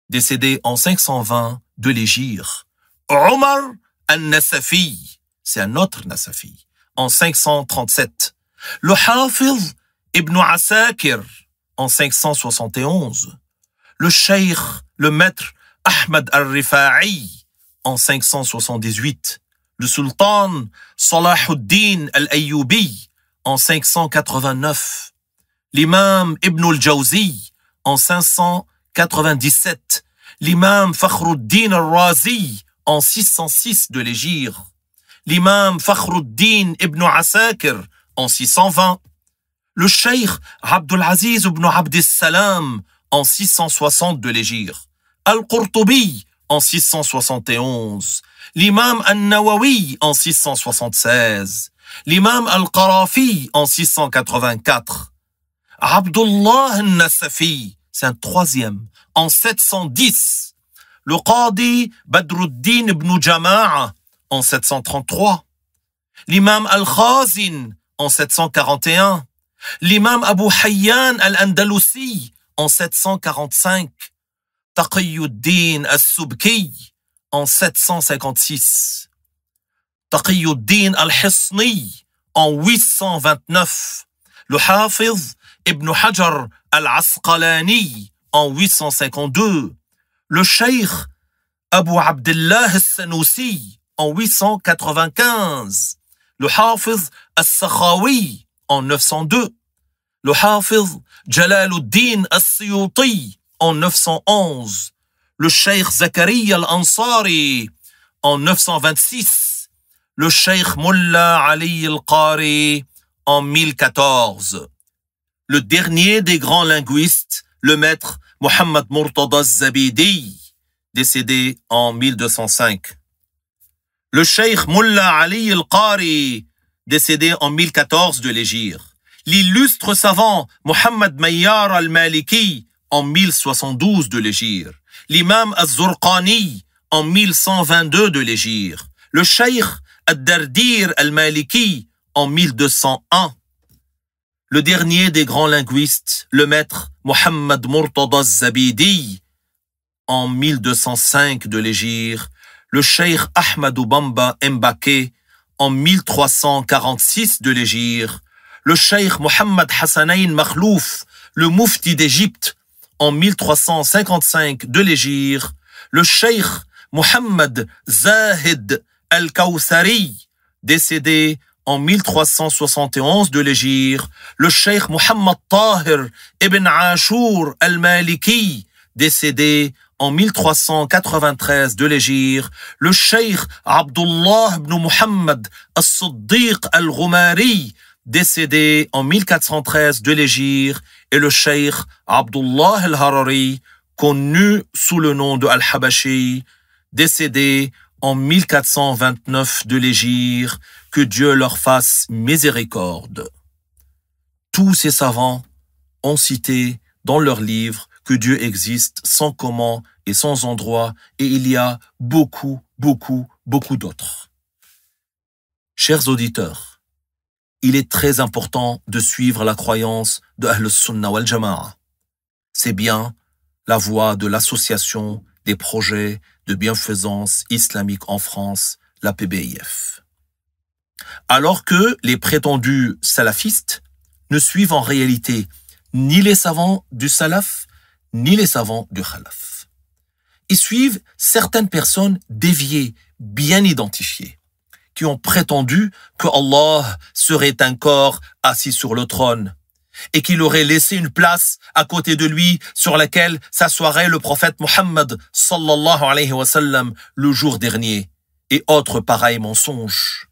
décédé en 520 de l'Hégire. Omar al-Nasafi, c'est un autre Nasafi, en 537. Le Hafiz ibn Asakir, en 571. Le Cheikh, le maître Ahmad al-Rifa'i, en 578. Le sultan Salahuddin al-Ayyubi, en 589. L'imam Ibn al-Jawzi, en 597. L'imam Fakhruddin al-Razi, en 606 de l'Hégire. L'imam Fakhruddin ibn Asakir, en 620. Le Cheikh Abdul Aziz ibn Abd Salam, en 660 de l'Hégire. Al-Qurtubi, en 671. L'imam An-Nawawi, en 676. L'imam Al-Qarafi, en 684. Abdullah al-Nasafi, c'est un troisième, en 710. Le Qadi Badruddin ibn Jama'a, en 733. L'imam Al-Khazin, en 741. L'imam Abu Hayyan al-Andalusi, en 745. Taqiyuddin al-Subki, en 756. Taqiyuddin al-Hisni, en 829. Le Hafiz Ibn Hajar al-Asqalani, en 852. Le Cheikh Abu Abdullah al-Sanusi, en 895. Le Hafiz al-Sakhawi, en 902. Le Hafiz Jalaluddin al-Suyuti, en 911. Le Cheikh Zakaria al-Ansari, en 926. Le Cheikh Mullah Ali al-Qari, en 1014. Le dernier des grands linguistes, le maître Muhammad Murtada al-Zabidi, décédé en 1205. Le Cheikh Mullah Ali al-Qari, décédé en 1014 de l'Hégire. L'illustre savant Muhammad Mayyar al-Maliki, en 1072 de l'Hégire. L'imam al-Zurqani, en 1122 de l'Hégire. Le Cheikh al-Dardir al-Maliki, en 1201. Le dernier des grands linguistes, le maître Muhammad Murtada al-Zabidi, en 1205 de l'Hégire. Le Cheikh Ahmadou Bamba Mbake, en 1346 de l'Hégire. Le Cheikh Mohammed Hassanain Makhlouf, le Mufti d'Égypte, en 1355 de l'Hégire. Le Cheikh Mohammed Zahid Al-Kawthari, décédé en 1371 de l'Hégire. Le Cheikh Mohammed Tahir Ibn Ashur Al-Maliki, décédé en 1393 de l'Hégire, le cheikh Abdullah ibn Muhammad as-Siddiq al-Ghumari, décédé en 1413 de l'Hégire, et le cheikh Abdullah al-Harari, connu sous le nom de Al-Habashi, décédé en 1429 de l'Hégire, que Dieu leur fasse miséricorde. Tous ces savants ont cité dans leurs livres que Dieu existe sans comment et sans endroit, et il y a beaucoup d'autres. Chers auditeurs, il est très important de suivre la croyance de Ahl Sunnah wal Jama'a. C'est bien la voie de l'association des projets de bienfaisance islamique en France, la PBIF. Alors que les prétendus salafistes ne suivent en réalité ni les savants du salaf, ni les savants du khalaf. Ils suivent certaines personnes déviées, bien identifiées, qui ont prétendu que Allah serait un corps assis sur le trône et qu'il aurait laissé une place à côté de lui sur laquelle s'assoirait le prophète Muhammad sallallahu alayhi wa sallam le jour dernier, et autres pareils mensonges.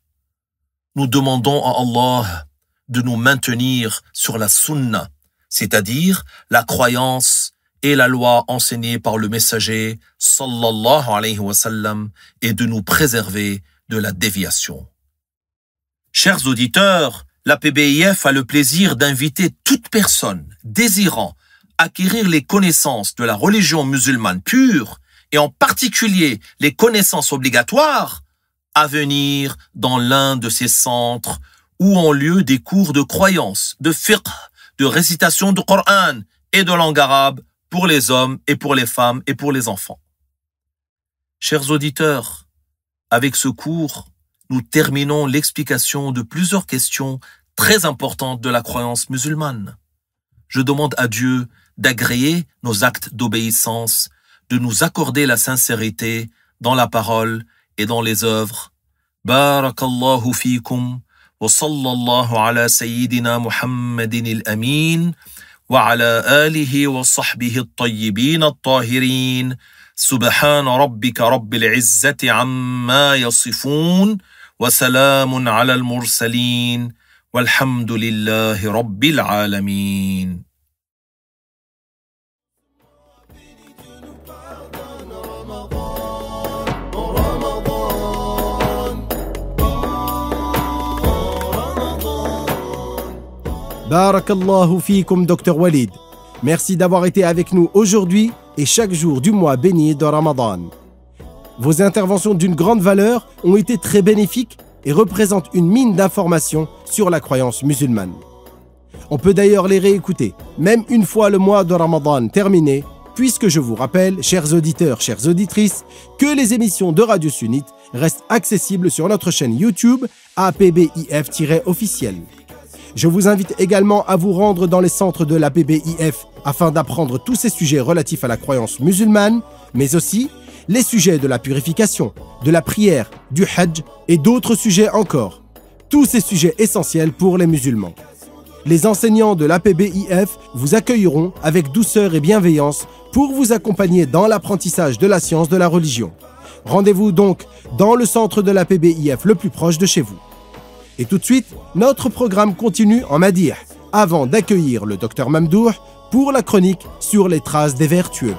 Nous demandons à Allah de nous maintenir sur la sunna, c'est-à-dire la croyance et la loi enseignées par le messager sallallahu alayhi wa sallam, et de nous préserver de la déviation. Chers auditeurs, la PBIF a le plaisir d'inviter toute personne désirant acquérir les connaissances de la religion musulmane pure, et en particulier les connaissances obligatoires, à venir dans l'un de ces centres où ont lieu des cours de croyance, de fiqh, de récitation du Coran et de langue arabe pour les hommes et pour les femmes et pour les enfants. Chers auditeurs, avec ce cours, nous terminons l'explication de plusieurs questions très importantes de la croyance musulmane. Je demande à Dieu d'agréer nos actes d'obéissance, de nous accorder la sincérité dans la parole et dans les œuvres. Barakallahu fikum wa sallallahu ala sayyidina Muhammadin al-Amin wa ala alihi wa sahbihi at-tayyibin at-tahirin. سبحان ربك رب العزة عما يصفون وسلام على المرسلين والحمد لله رب العالمين. Barakallahu fikum, Dr Walid. Merci d'avoir été avec nous aujourd'hui et chaque jour du mois béni de Ramadan. Vos interventions d'une grande valeur ont été très bénéfiques et représentent une mine d'informations sur la croyance musulmane. On peut d'ailleurs les réécouter, même une fois le mois de Ramadan terminé, puisque je vous rappelle, chers auditeurs, chères auditrices, que les émissions de Radio Sunnite restent accessibles sur notre chaîne YouTube APBIF-officiel. Je vous invite également à vous rendre dans les centres de la PBIF afin d'apprendre tous ces sujets relatifs à la croyance musulmane, mais aussi les sujets de la purification, de la prière, du hajj et d'autres sujets encore. Tous ces sujets essentiels pour les musulmans. Les enseignants de la PBIF vous accueilleront avec douceur et bienveillance pour vous accompagner dans l'apprentissage de la science de la religion. Rendez-vous donc dans le centre de la PBIF le plus proche de chez vous. Et tout de suite, notre programme continue en Madih, avant d'accueillir le Dr Mamdouh pour la chronique sur les traces des vertueux.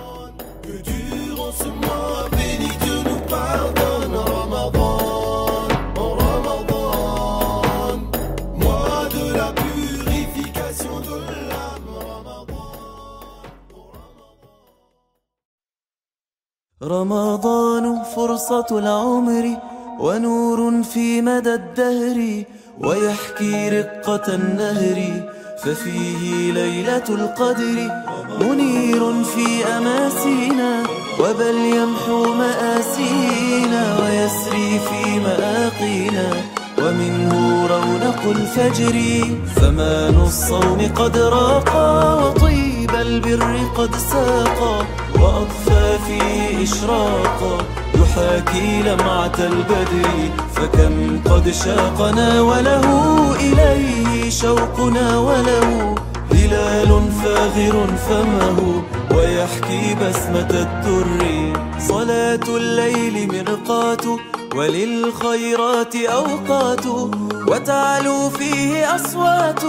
رمضان فرصة العمر ونور في مدى الدهر ويحكي رقة النهر ففيه ليلة القدر منير في أماسينا وبل يمحو مآسينا ويسري في مآقينا ومنه رونق الفجر فمان الصوم قد راقى وطيب البر قد ساقى وأضفى فيه إشراقا يحاكي لمعة البدر فكم قد شاقنا وله إليه شوقنا وله هلال فاغر فمه ويحكي بسمة الدر. صلاة الليل مرقاة وللخيرات أوقات، وتعلو فيه أصوات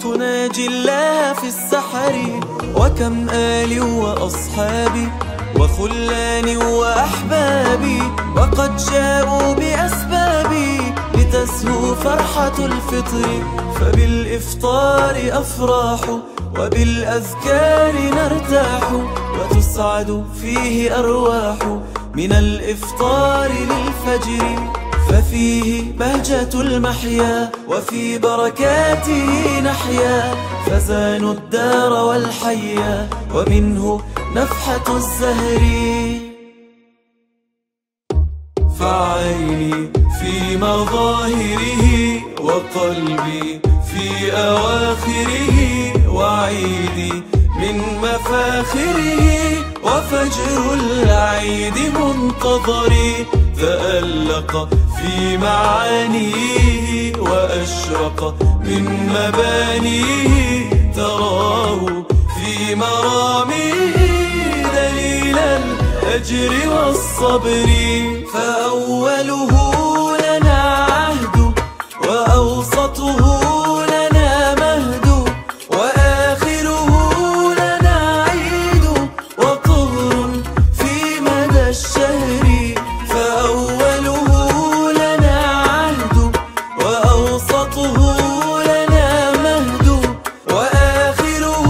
تناجي الله في السحر. وكم آل وأصحابي وخلان وأحبابي وقد جاءوا بأسبابي لتسهو فرحة الفطر. فبالإفطار أفراح وبالأذكار نرتاح، وتسعد فيه أرواح من الإفطار للفجر. ففيه بهجة المحيا وفي بركاته نحيا، فزان الدار والحيا ومنه نفحة الزهر. فعيني في مظاهره وقلبي في أواخره، وعيدي من مفاخره وفجر العيد منتظري. تألق في معانيه وأشرق من مبانيه، تراه في مراميه دليل الأجر والصبر. فأوله لنا عهد وأوسطه لنا مهد، وآخره لنا عيد وطهر في مدى الشهر. فأوله لنا عهد وأوسطه لنا مهد، وآخره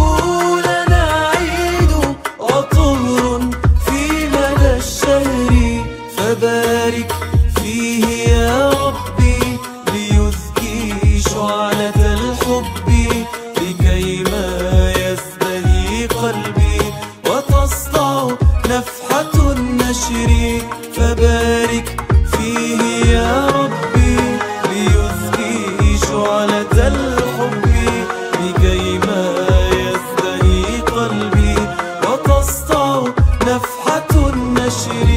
لنا عيد وطهر في مدى الشهر. فبارك فيه يا ربي ليزكي شعلة الحب، لكيما يزدهي قلبي وتصدع نفحة النشر. فبارك فيه يا ربي ليزكي شعلة الحب، لكيما يزدهي قلبي وتصدع نفحة النشر.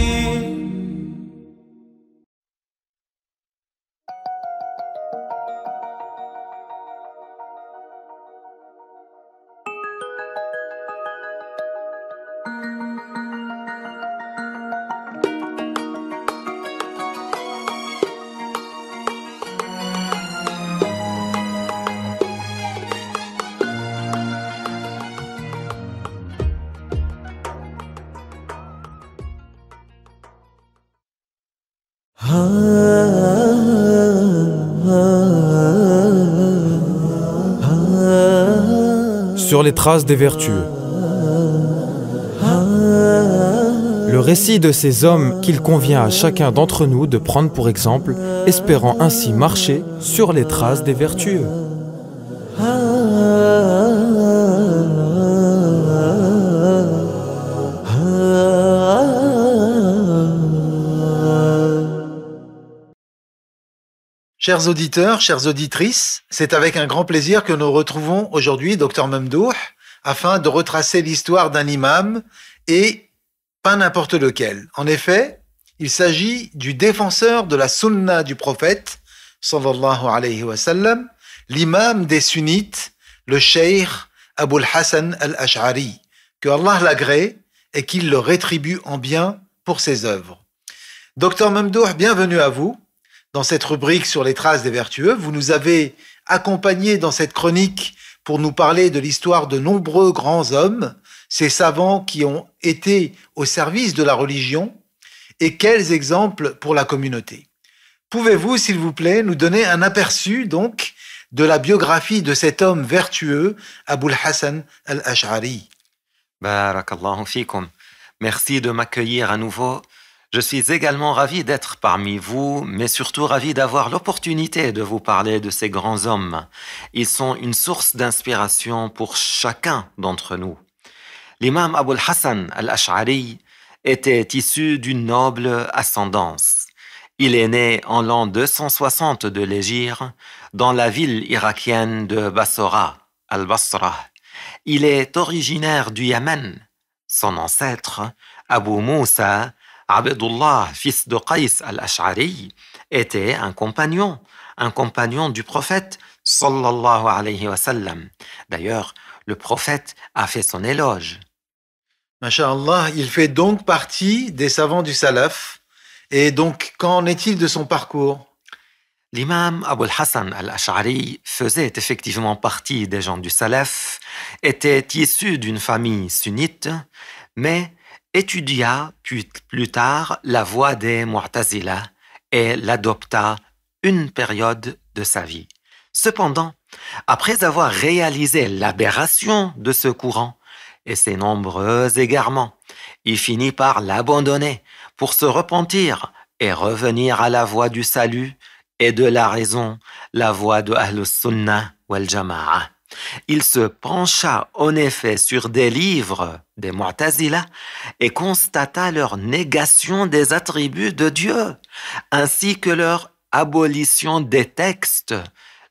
Sur les traces des vertueux. Le récit de ces hommes qu'il convient à chacun d'entre nous de prendre pour exemple, espérant ainsi marcher sur les traces des vertueux. Chers auditeurs, chères auditrices, c'est avec un grand plaisir que nous retrouvons aujourd'hui Dr Mamdouh afin de retracer l'histoire d'un imam et pas n'importe lequel. En effet, il s'agit du défenseur de la sunna du prophète, sallallahu alayhi wa sallam, l'imam des sunnites, le cheikh Abul Hassan al-Ash'ari, que Allah l'agrée et qu'il le rétribue en bien pour ses œuvres. Dr Mamdouh, bienvenue à vous. Dans cette rubrique sur les traces des vertueux, vous nous avez accompagnés dans cette chronique pour nous parler de l'histoire de nombreux grands hommes, ces savants qui ont été au service de la religion, et quels exemples pour la communauté. Pouvez-vous, s'il vous plaît, nous donner un aperçu donc de la biographie de cet homme vertueux, Abul Hassan al-Ash'ari? Barakallahu fikum. Merci de m'accueillir à nouveau. Je suis également ravi d'être parmi vous, mais surtout ravi d'avoir l'opportunité de vous parler de ces grands hommes. Ils sont une source d'inspiration pour chacun d'entre nous. L'imam Abul Hassan al-Ash'ari était issu d'une noble ascendance. Il est né en l'an 260 de l'Hégire, dans la ville irakienne de Bassora, al-Basra. Il est originaire du Yémen. Son ancêtre, Abu Moussa Abdullah, fils de Qais al-Ash'ari, était un compagnon un compagnon du prophète sallallahu alayhi wa sallam. D'ailleurs, le prophète a fait son éloge. Masha'Allah, il fait donc partie des savants du Salaf. Et donc, qu'en est-il de son parcours? L'imam Abu al-Hassan al-Ash'ari faisait effectivement partie des gens du Salaf, était issu d'une famille sunnite, mais étudia plus tard la voie des Mu'tazila et l'adopta une période de sa vie. Cependant, après avoir réalisé l'aberration de ce courant et ses nombreux égarements, il finit par l'abandonner pour se repentir et revenir à la voie du salut et de la raison, la voie de Ahlus Sunnah wal Jama'a. Il se pencha en effet sur des livres des Mu'tazila et constata leur négation des attributs de Dieu, ainsi que leur abolition des textes,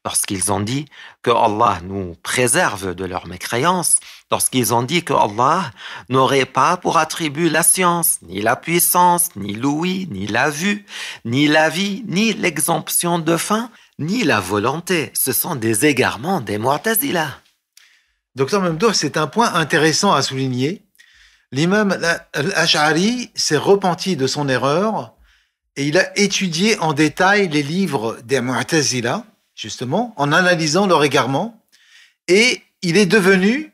lorsqu'ils ont dit que Allah nous préserve de leur mécréance, lorsqu'ils ont dit que Allah n'aurait pas pour attribut la science, ni la puissance, ni l'ouïe, ni la vue, ni la vie, ni l'exemption de faim, ni la volonté. Ce sont des égarements des Mu'tazila. Docteur Memdouh, c'est un point intéressant à souligner. L'imam al-Ash'ari s'est repenti de son erreur et il a étudié en détail les livres des Mu'tazila, justement, en analysant leur égarement, et il est devenu,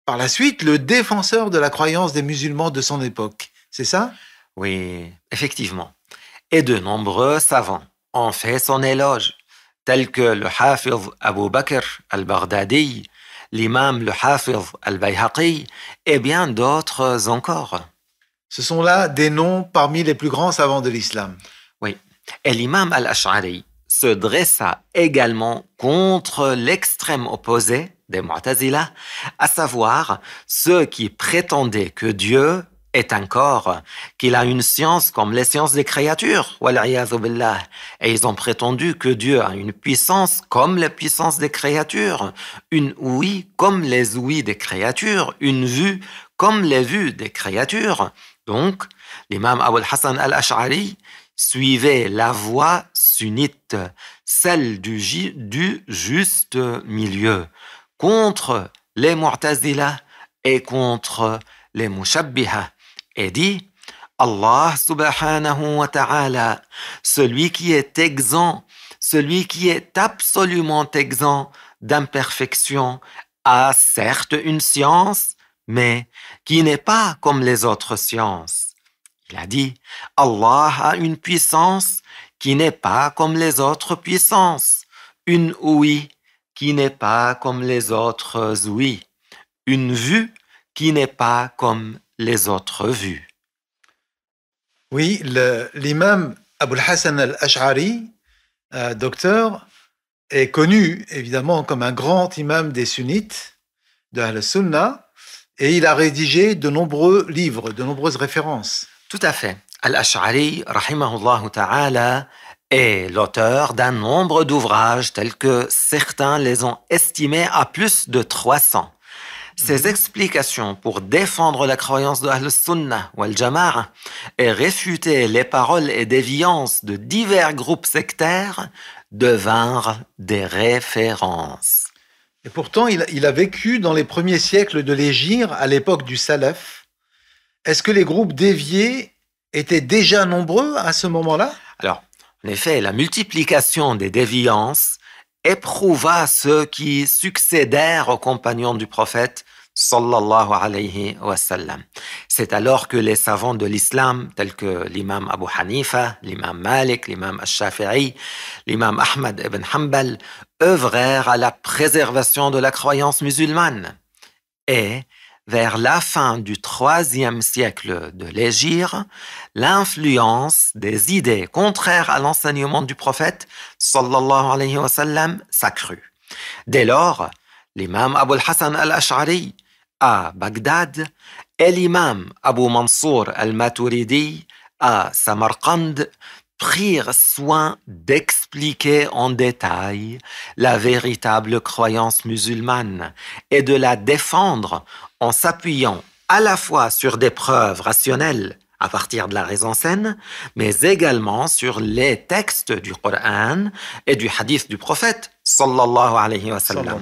par la suite, le défenseur de la croyance des musulmans de son époque. C'est ça? Oui, effectivement. Et de nombreux savants ont fait son éloge, tels que le Hafiz Abu Bakr al-Baghdadi, l'imam le Hafiz al-Bayhaqi et bien d'autres encore. Ce sont là des noms parmi les plus grands savants de l'islam. Oui, et l'imam al-Ash'ari se dressa également contre l'extrême opposé des Mu'tazila, à savoir ceux qui prétendaient que Dieu est un corps, qu'il a une science comme les sciences des créatures, wal'iyadhu billah. Et ils ont prétendu que Dieu a une puissance comme les puissances des créatures, une ouïe comme les ouïes des créatures, une vue comme les vues des créatures. Donc, l'imam Abu al-Hassan al-Ash'ari suivait la voie sunnite, celle du juste milieu, contre les Mu'tazila et contre les Mushabbiha, et dit Allah subhanahu wa ta'ala, celui qui est exempt, celui qui est absolument exempt d'imperfection, a certes une science, mais qui n'est pas comme les autres sciences. Il a dit Allah a une puissance qui n'est pas comme les autres puissances, une ouïe qui n'est pas comme les autres ouïes, une vue qui n'est pas comme les autres vues. Oui, l'imam Abu al-Hassan al-Ash'ari, docteur, est connu évidemment comme un grand imam des sunnites de Al-Sunnah et il a rédigé de nombreux livres, de nombreuses références. Tout à fait. Al-Ash'ari, rahimahullah ta'ala, est l'auteur d'un nombre d'ouvrages tels que certains les ont estimés à plus de 300. Ses explications pour défendre la croyance de Ahl-Sunnah wal Jama'a et réfuter les paroles et déviances de divers groupes sectaires devinrent des références. Et pourtant, il a vécu dans les premiers siècles de l'Hégire, à l'époque du Salaf. Est-ce que les groupes déviés étaient déjà nombreux à ce moment-là? Alors, en effet, la multiplication des déviances éprouva ceux qui succédèrent aux compagnons du prophète sallallahu alayhi wa sallam. C'est alors que les savants de l'islam, tels que l'imam Abu Hanifa, l'imam Malik, l'imam Al-Shafi'i, l'imam Ahmad ibn Hanbal, œuvrèrent à la préservation de la croyance musulmane. Et, vers la fin du IIIe siècle de l'Hégire, l'influence des idées contraires à l'enseignement du prophète sallallahu alayhi wa sallam s'accrut. Dès lors, l'imam Abu al-Hassan al-Ash'ari à Bagdad et l'imam Abu Mansour al-Maturidi à Samarkand prirent soin d'expliquer en détail la véritable croyance musulmane et de la défendre en s'appuyant à la fois sur des preuves rationnelles, à partir de la raison saine, mais également sur les textes du Coran et du hadith du prophète, sallallahu alayhi wa sallam.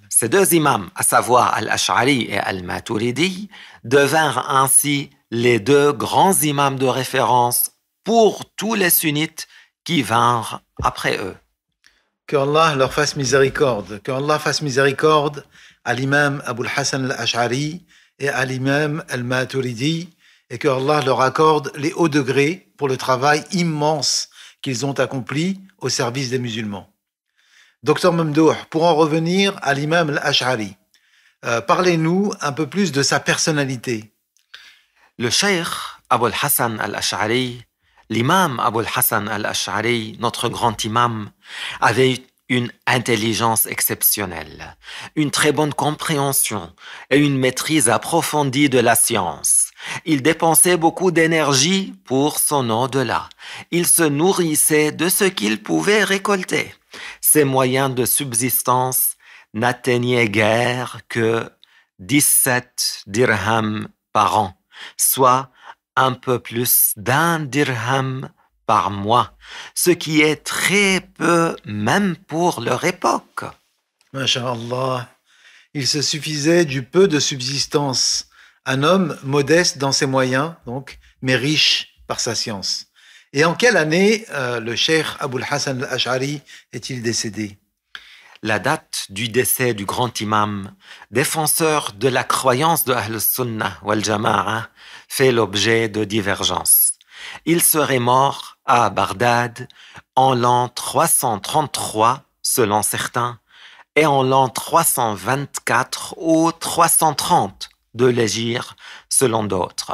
Ces deux imams, à savoir Al-Ash'ari et Al-Maturidi, devinrent ainsi les deux grands imams de référence pour tous les sunnites qui vinrent après eux. Que Allah leur fasse miséricorde. Que Allah fasse miséricorde à l'imam Abul Hassan al-Ash'ari et à l'imam al-Maturidi, et que Allah leur accorde les hauts degrés pour le travail immense qu'ils ont accompli au service des musulmans. Docteur Mamdouh, pour en revenir à l'imam al-Ash'ari, parlez-nous un peu plus de sa personnalité. Le cheikh Abul Hassan al-Ash'ari, l'imam Abul Hassan al-Ash'ari, notre grand imam, avait une intelligence exceptionnelle, une très bonne compréhension et une maîtrise approfondie de la science. Il dépensait beaucoup d'énergie pour son au-delà. Il se nourrissait de ce qu'il pouvait récolter. Ses moyens de subsistance n'atteignaient guère que 17 dirhams par an, soit un peu plus d'un dirham par mois, ce qui est très peu même pour leur époque. Masha'Allah, il se suffisait du peu de subsistance. Un homme modeste dans ses moyens, donc, mais riche par sa science. Et en quelle année le cheikh Abul Hassan al-Ash'ari est-il décédé? La date du décès du grand imam, défenseur de la croyance de Ahl Sunnah wal Jama'a, fait l'objet de divergences. Il serait mort à Bagdad en l'an 333, selon certains, et en l'an 324 ou 330 de l'Hégire, selon d'autres.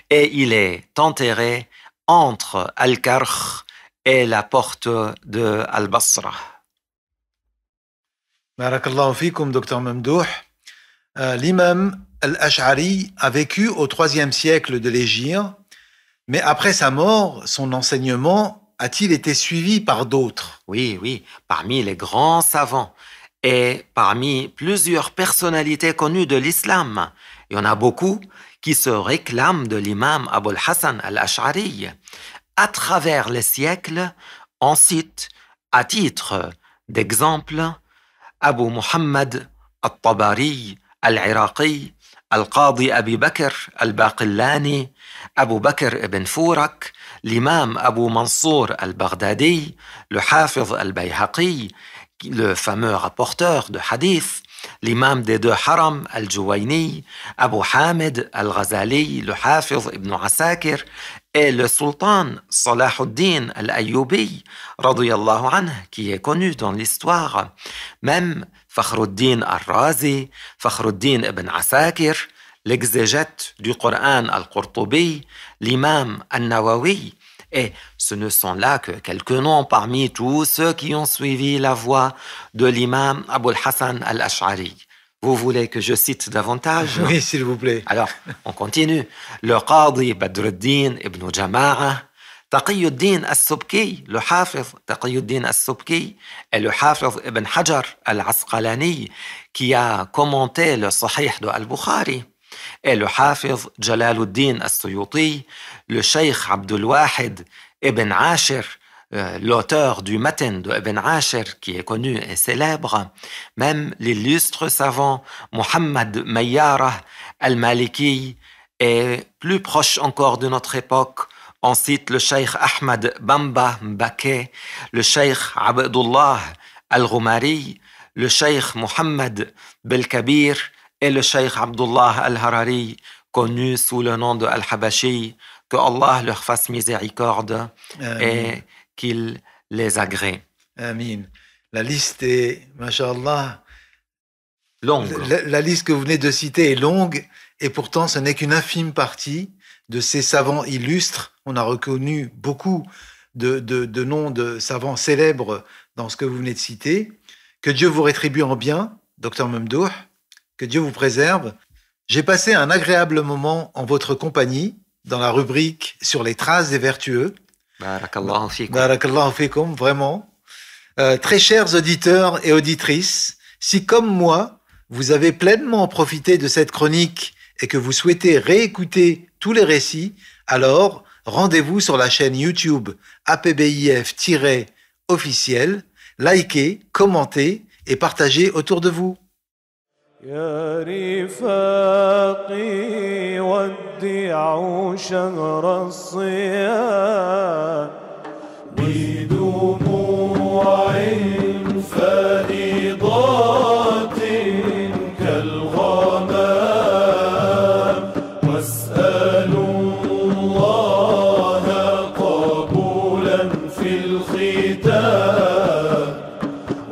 Et il est enterré entre Al-Karkh et la porte de Al-Basra. Barakallahu fikum, Dr Mamdouh. L'imam al-Ash'ari a vécu au IIIe siècle de l'Hégire, mais après sa mort, son enseignement a-t-il été suivi par d'autres? Oui, parmi les grands savants et parmi plusieurs personnalités connues de l'islam. Il y en a beaucoup qui se réclament de l'imam Abul Hassan al-Ash'ari. À travers les siècles, on cite, à titre d'exemple, Abu Muhammad al-Tabari al-Iraqi, Al-Qadi Abi Bakr al-Baqillani, Abu Bakr ibn Furak, l'imam Abu Mansour al-Baghdadi, le Hafiz al-Bayhaqi, le fameux rapporteur de hadith, l'imam des deux Haram al-Juwayni, Abu Hamid al-Ghazali, le Hafiz ibn Asakir, et le sultan Salahuddin al-Ayyubi, radiyallahu anhu, qui est connu dans l'histoire. Même Fakhruddin al-Razi, Fakhruddin ibn Asakir, l'exégète du Coran al-Qurtubi, l'imam al-Nawawi. Et ce ne sont là que quelques noms parmi tous ceux qui ont suivi la voie de l'imam Abul Hassan al-Ash'ari. Vous voulez que je cite davantage? Oui, s'il vous plaît. Alors, on continue. Le Qadi Badruddin ibn Jama'a, Taqiyuddin al-Subki, le Hafiz Taqiyuddin al-Subki, et le Hafiz ibn Hajar al-Asqalani, qui a commenté le Sahih de Al-Bukhari, et le Hafiz Jalaluddin al-Suyuti, le Cheikh Abdul Wahid ibn Ashir, l'auteur du Matin de Ibn Ashir, qui est connu et célèbre, même l'illustre savant Muhammad Mayyara al-Maliki, et plus proche encore de notre époque, on cite le Cheikh Ahmad Bamba Mbake, le Cheikh Abdullah al-Ghumari, le Cheikh Muhammad Belkabir et le Cheikh Abdullah al-Harari, connu sous le nom de Al-Habashi. Que Allah leur fasse miséricorde et qu'il les agrée. Amin. La liste est, masha'Allah, longue. La liste que vous venez de citer est longue, et pourtant ce n'est qu'une infime partie de ces savants illustres. On a reconnu beaucoup de noms de savants célèbres dans ce que vous venez de citer. Que Dieu vous rétribue en bien, Dr Mamdouh, que Dieu vous préserve. J'ai passé un agréable moment en votre compagnie dans la rubrique sur les traces des vertueux. Barakallahu fikum. Barakallahu fikum, vraiment. Très chers auditeurs et auditrices, si comme moi, vous avez pleinement profité de cette chronique et que vous souhaitez réécouter tous les récits, Alors, rendez-vous sur la chaîne YouTube APBIF-officiel, likez, commentez et partagez autour de vous. يا رفاقي ودعوا شهر الصيام بدموع فائضات كالغمام واسألوا الله قبولا في الختام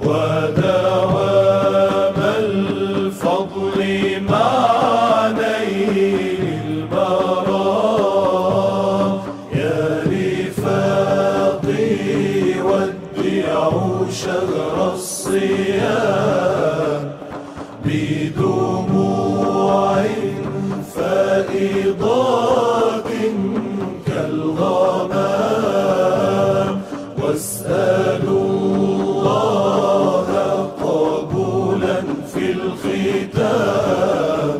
ودوام الفضل مع نيل البراء يا رفاقي ودعوا شهر الصيام بدموع فائضات كالغمام واسألوا الله قبولا في الختام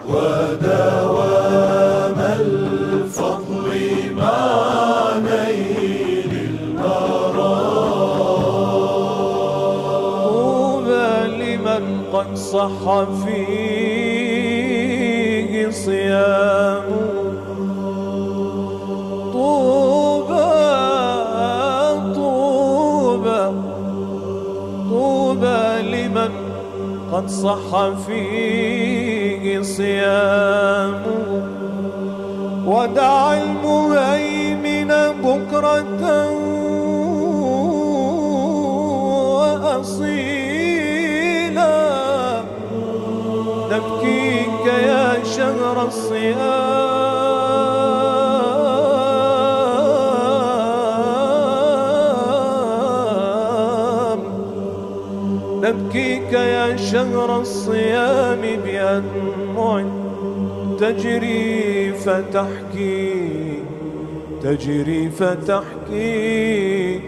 ودوام الفضل مع نيل لمن قد صح فيه صيامه طوبى طوبى طوبى لمن قد صح فيه صيامه ودعا المهيمن بكرة وأصيلا نبكيك يا شهر الصيام نبكيك يا شهر الصيام بأدمع تجري فتحكي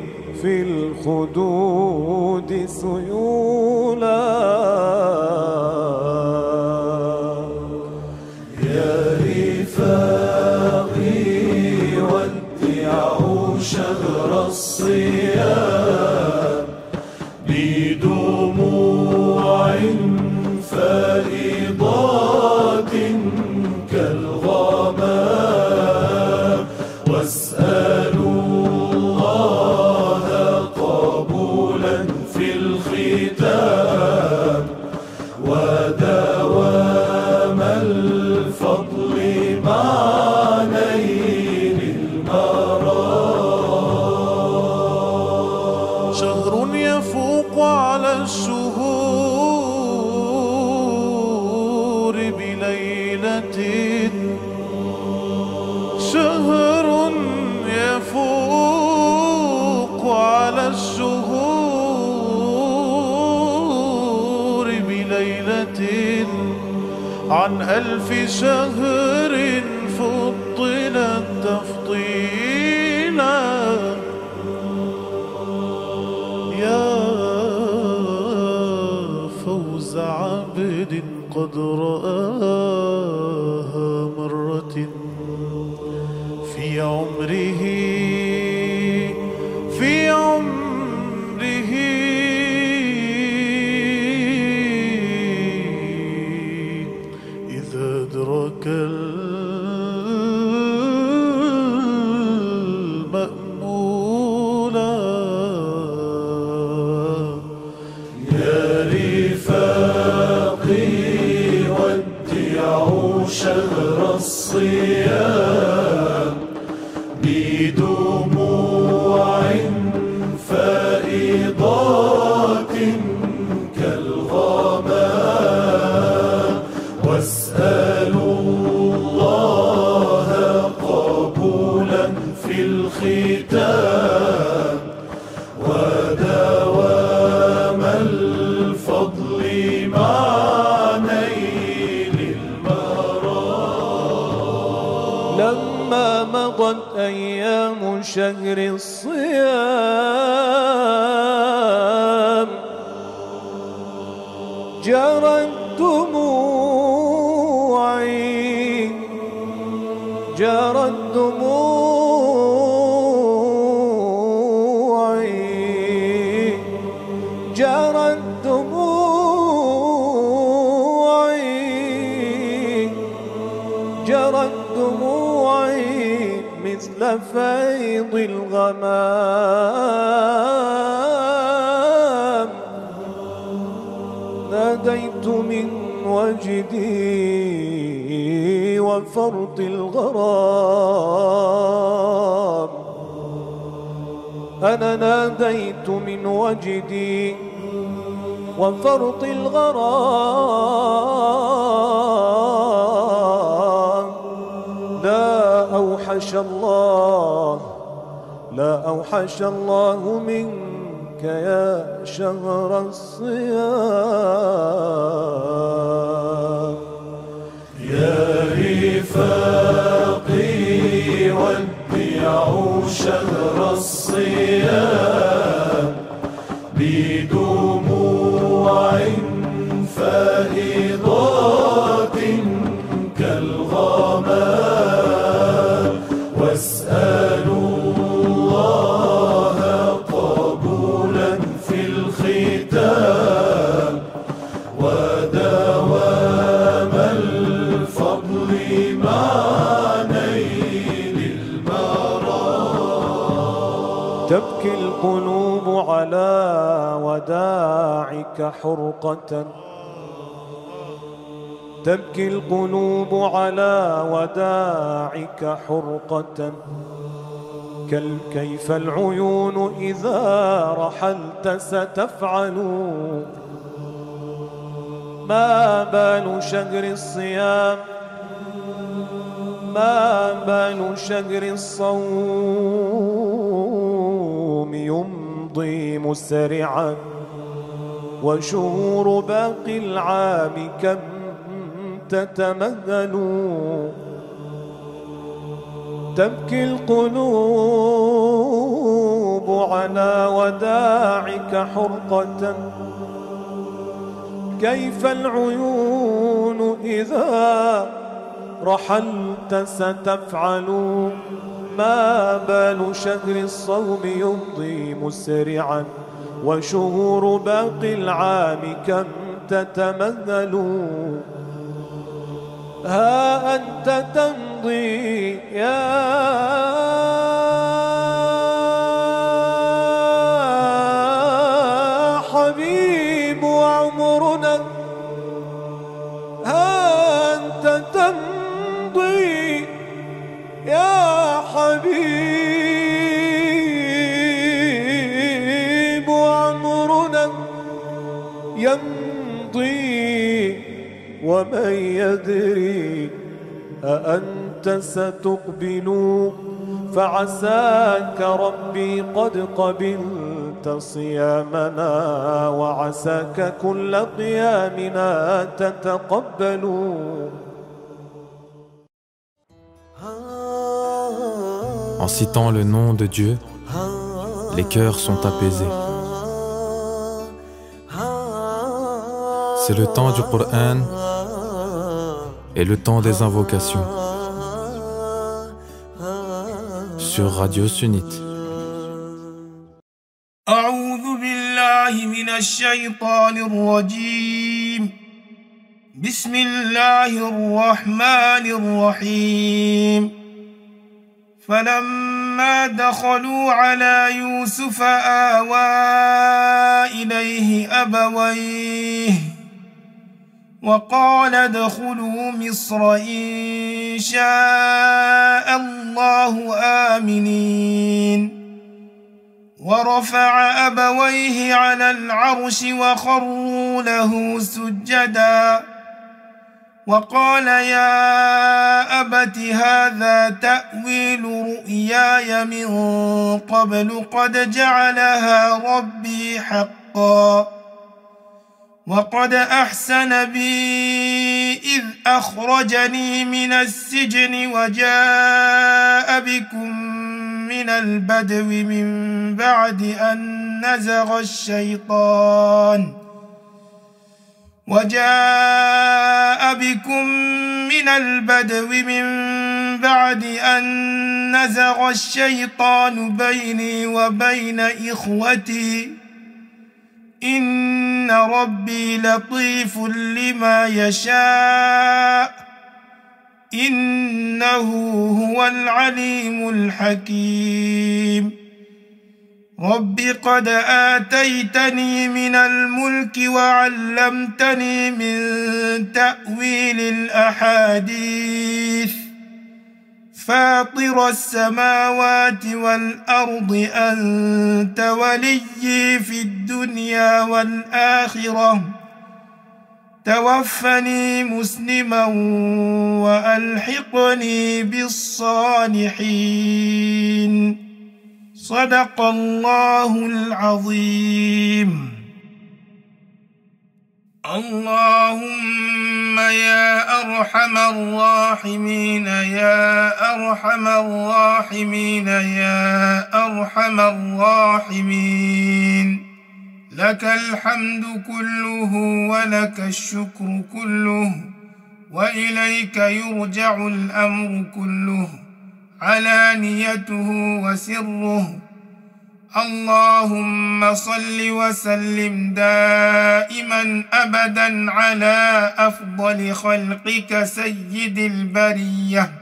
في الخدود سيولا يا رفاقي ودعوا شهر الصيام بدموع فائضات كالغمام واسألوا الله قبولا في الختام ودوام الفضل مع نيل المرام شهر يفوق على الشهور بليلة شهر يفوق على الشهور بليلة عن 1000 شهر فضلت تفضيلا يا فوز عبد قد رآها مرة في عمره إذا أدرك المأمولا يا رفاقي ودعوا شهر الصيام بدموع فائضات كالغمام واسألوا الله قبولا في الختام ودوام الفضل مع نيل المرام لما مضت أيام شهر الصيام جرت دموعي مثل فيض الغمام ناديت من وجدي وفرط الغرام أنا ناديت من وجدي وفرط الغرام لا أوحش الله منك يا شهر الصيام يا رفاقي ودعوا شهر الصيام بدموع فائضات كالغمام واسألوا الله قبولا في الختام ودوام الفضل مع نيل المرام تبكي القلوب على وداعك حرقة تبكي القلوب على وداعك حرقة كيف العيون إذا رحلت ستفعل ما بال شهر الصيام ما بال شهر الصوم يمضي مسرعا وشهور باقي العام كم تتمهل تبكي القلوب على وداعك حرقة كيف العيون إذا رحلت ستفعل ما بال شهر الصوم يمضي مسرعا وشهور باقي العام كم تتمهل ها أنت تمضي يا حبيب وعمرنا ها أنت تمضي يا حبيب وعمرنا يمضي ومن يدري أأنت ستقبل فعساك ربي قد قبلت صيامنا وعساك كل قيامنا تتقبل En citant le nom de Dieu, les cœurs sont apaisés. C'est le temps du Coran et le temps des invocations sur Radio Sunnite. أعوذ بالله من الشيطان الرجيم بسم الله الرحمن الرحيم فلما دخلوا على يوسف آوى إليه أبويه وقال ادخلوا مصر إن شاء الله آمنين ورفع أبويه على العرش وخروا له سجدا وقال يا أبت هذا تأويل رؤياي من قبل قد جعلها ربي حقا وقد أحسن بي إذ أخرجني من السجن وجاء بكم من البدو من بعد أن نزغ الشيطان بيني وبين إخوتي إن ربي لطيف لما يشاء إنه هو العليم الحكيم رب قد آتيتني من الملك وعلمتني من تأويل الأحاديث فاطر السماوات والأرض أنت ولي في الدنيا والآخرة توفني مسلما وألحقني بالصالحين صدق الله العظيم اللهم يا أرحم الراحمين يا أرحم الراحمين يا أرحم الراحمين لك الحمد كله ولك الشكر كله وإليك يرجع الأمر كله علانيته وسره اللهم صل وسلم دائما أبدا على أفضل خلقك سيد البرية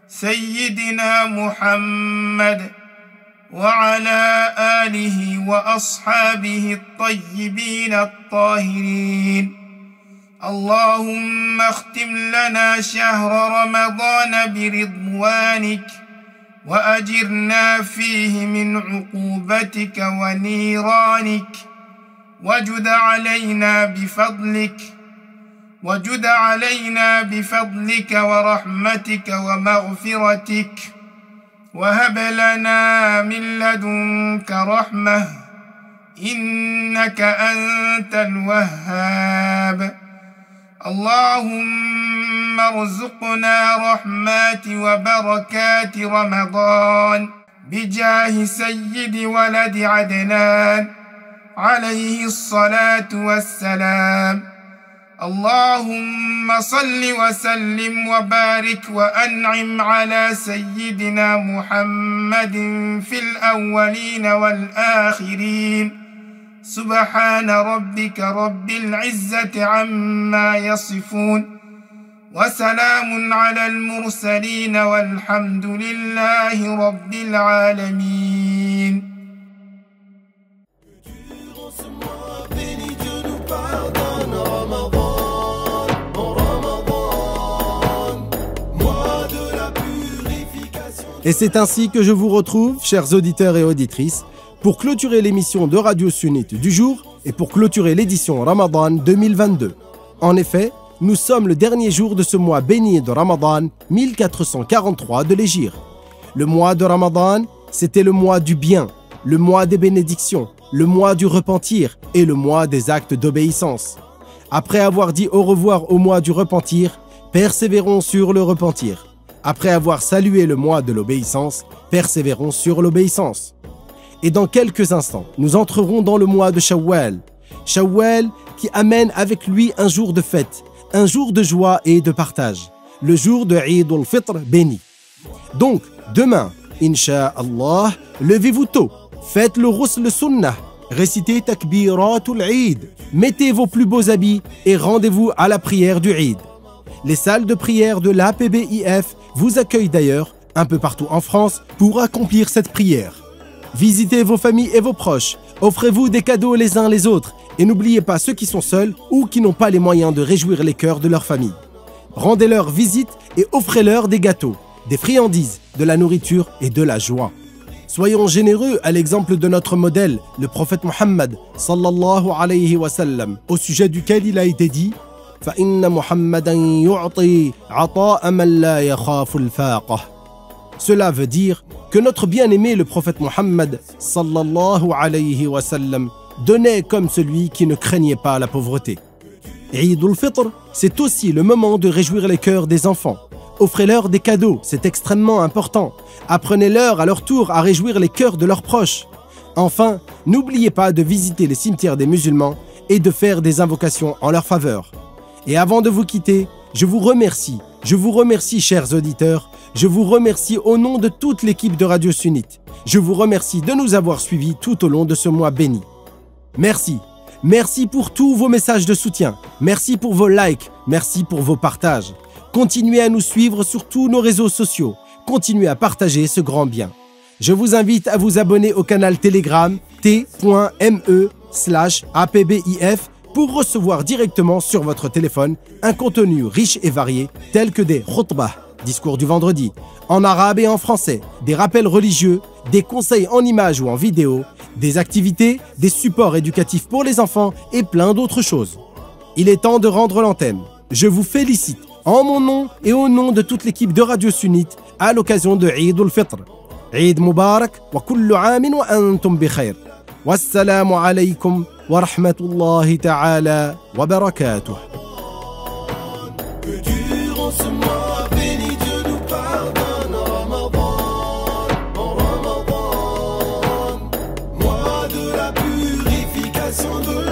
سيدنا محمد وعلى آله وأصحابه الطيبين الطاهرين اللهم اختم لنا شهر رمضان برضوانك وأجرنا فيه من عقوبتك ونيرانك وجد علينا بفضلك ورحمتك ومغفرتك وهب لنا من لدنك رحمة إنك أنت الوهاب اللهم ارزقنا رحمات وبركات رمضان بجاه سيد ولد عدنان عليه الصلاة والسلام اللهم صل وسلم وبارك وأنعم على سيدنا محمد في الأولين والآخرين سبحان ربك رب العزة عما يصفون وسلام على المرسلين والحمد لله رب العالمين. Et c'est ainsi que je vous retrouve, chers auditeurs et auditrices, pour clôturer l'émission de Radio Sunnite du jour et pour clôturer l'édition Ramadan 2022. En effet, nous sommes le dernier jour de ce mois béni de Ramadan 1443 de l'Hégire. Le mois de Ramadan, c'était le mois du bien, le mois des bénédictions, le mois du repentir et le mois des actes d'obéissance. Après avoir dit au revoir au mois du repentir, persévérons sur le repentir. Après avoir salué le mois de l'obéissance, persévérons sur l'obéissance. Et dans quelques instants, nous entrerons dans le mois de Shawwal. Shawwal qui amène avec lui un jour de fête, un jour de joie et de partage, le jour de Eid al-Fitr béni. Donc, demain, Inch'Allah, levez-vous tôt, faites le Ghusl Sunnah, récitez Takbiratul Eid, mettez vos plus beaux habits et rendez-vous à la prière du Eid. Les salles de prière de l'APBIF vous accueillent d'ailleurs un peu partout en France pour accomplir cette prière. Visitez vos familles et vos proches, offrez-vous des cadeaux les uns les autres et n'oubliez pas ceux qui sont seuls ou qui n'ont pas les moyens de réjouir les cœurs de leur famille. Rendez-leur visite et offrez-leur des gâteaux, des friandises, de la nourriture et de la joie. Soyons généreux à l'exemple de notre modèle, le prophète Mohammed sallallahu alayhi wa sallam, au sujet duquel il a été dit فَإِنَّ مُحَمَّدًا يُعْطِي عَطَاءَ مَنْ لَا يَخَافُ الْفَاقَةَ. Cela veut dire que notre bien-aimé le prophète Mohammed sallallahu alayhi wa sallam donnait comme celui qui ne craignait pas la pauvreté. Eid al-Fitr, c'est aussi le moment de réjouir les cœurs des enfants. Offrez-leur des cadeaux, c'est extrêmement important. Apprenez-leur à leur tour à réjouir les cœurs de leurs proches. Enfin, n'oubliez pas de visiter les cimetières des musulmans et de faire des invocations en leur faveur. Et avant de vous quitter, je vous remercie, chers auditeurs, je vous remercie au nom de toute l'équipe de Radio Sunnite. Je vous remercie de nous avoir suivis tout au long de ce mois béni. Merci. Merci pour tous vos messages de soutien. Merci pour vos likes. Merci pour vos partages. Continuez à nous suivre sur tous nos réseaux sociaux. Continuez à partager ce grand bien. Je vous invite à vous abonner au canal Telegram t.me/apbif pour recevoir directement sur votre téléphone un contenu riche et varié tel que des khutbah, discours du vendredi, en arabe et en français, des rappels religieux, des conseils en images ou en vidéo, des activités, des supports éducatifs pour les enfants et plein d'autres choses. Il est temps de rendre l'antenne. Je vous félicite en mon nom et au nom de toute l'équipe de Radio Sunnite à l'occasion de Eid al-Fitr. Eid Mubarak wa kullu amin wa antum bi khair. Wassalamu alaykum wa rahmatullahi ta'ala wa barakatuh. Que durant ce mois béni, Dieu nous pardonne. Ramadan, mois de la purification de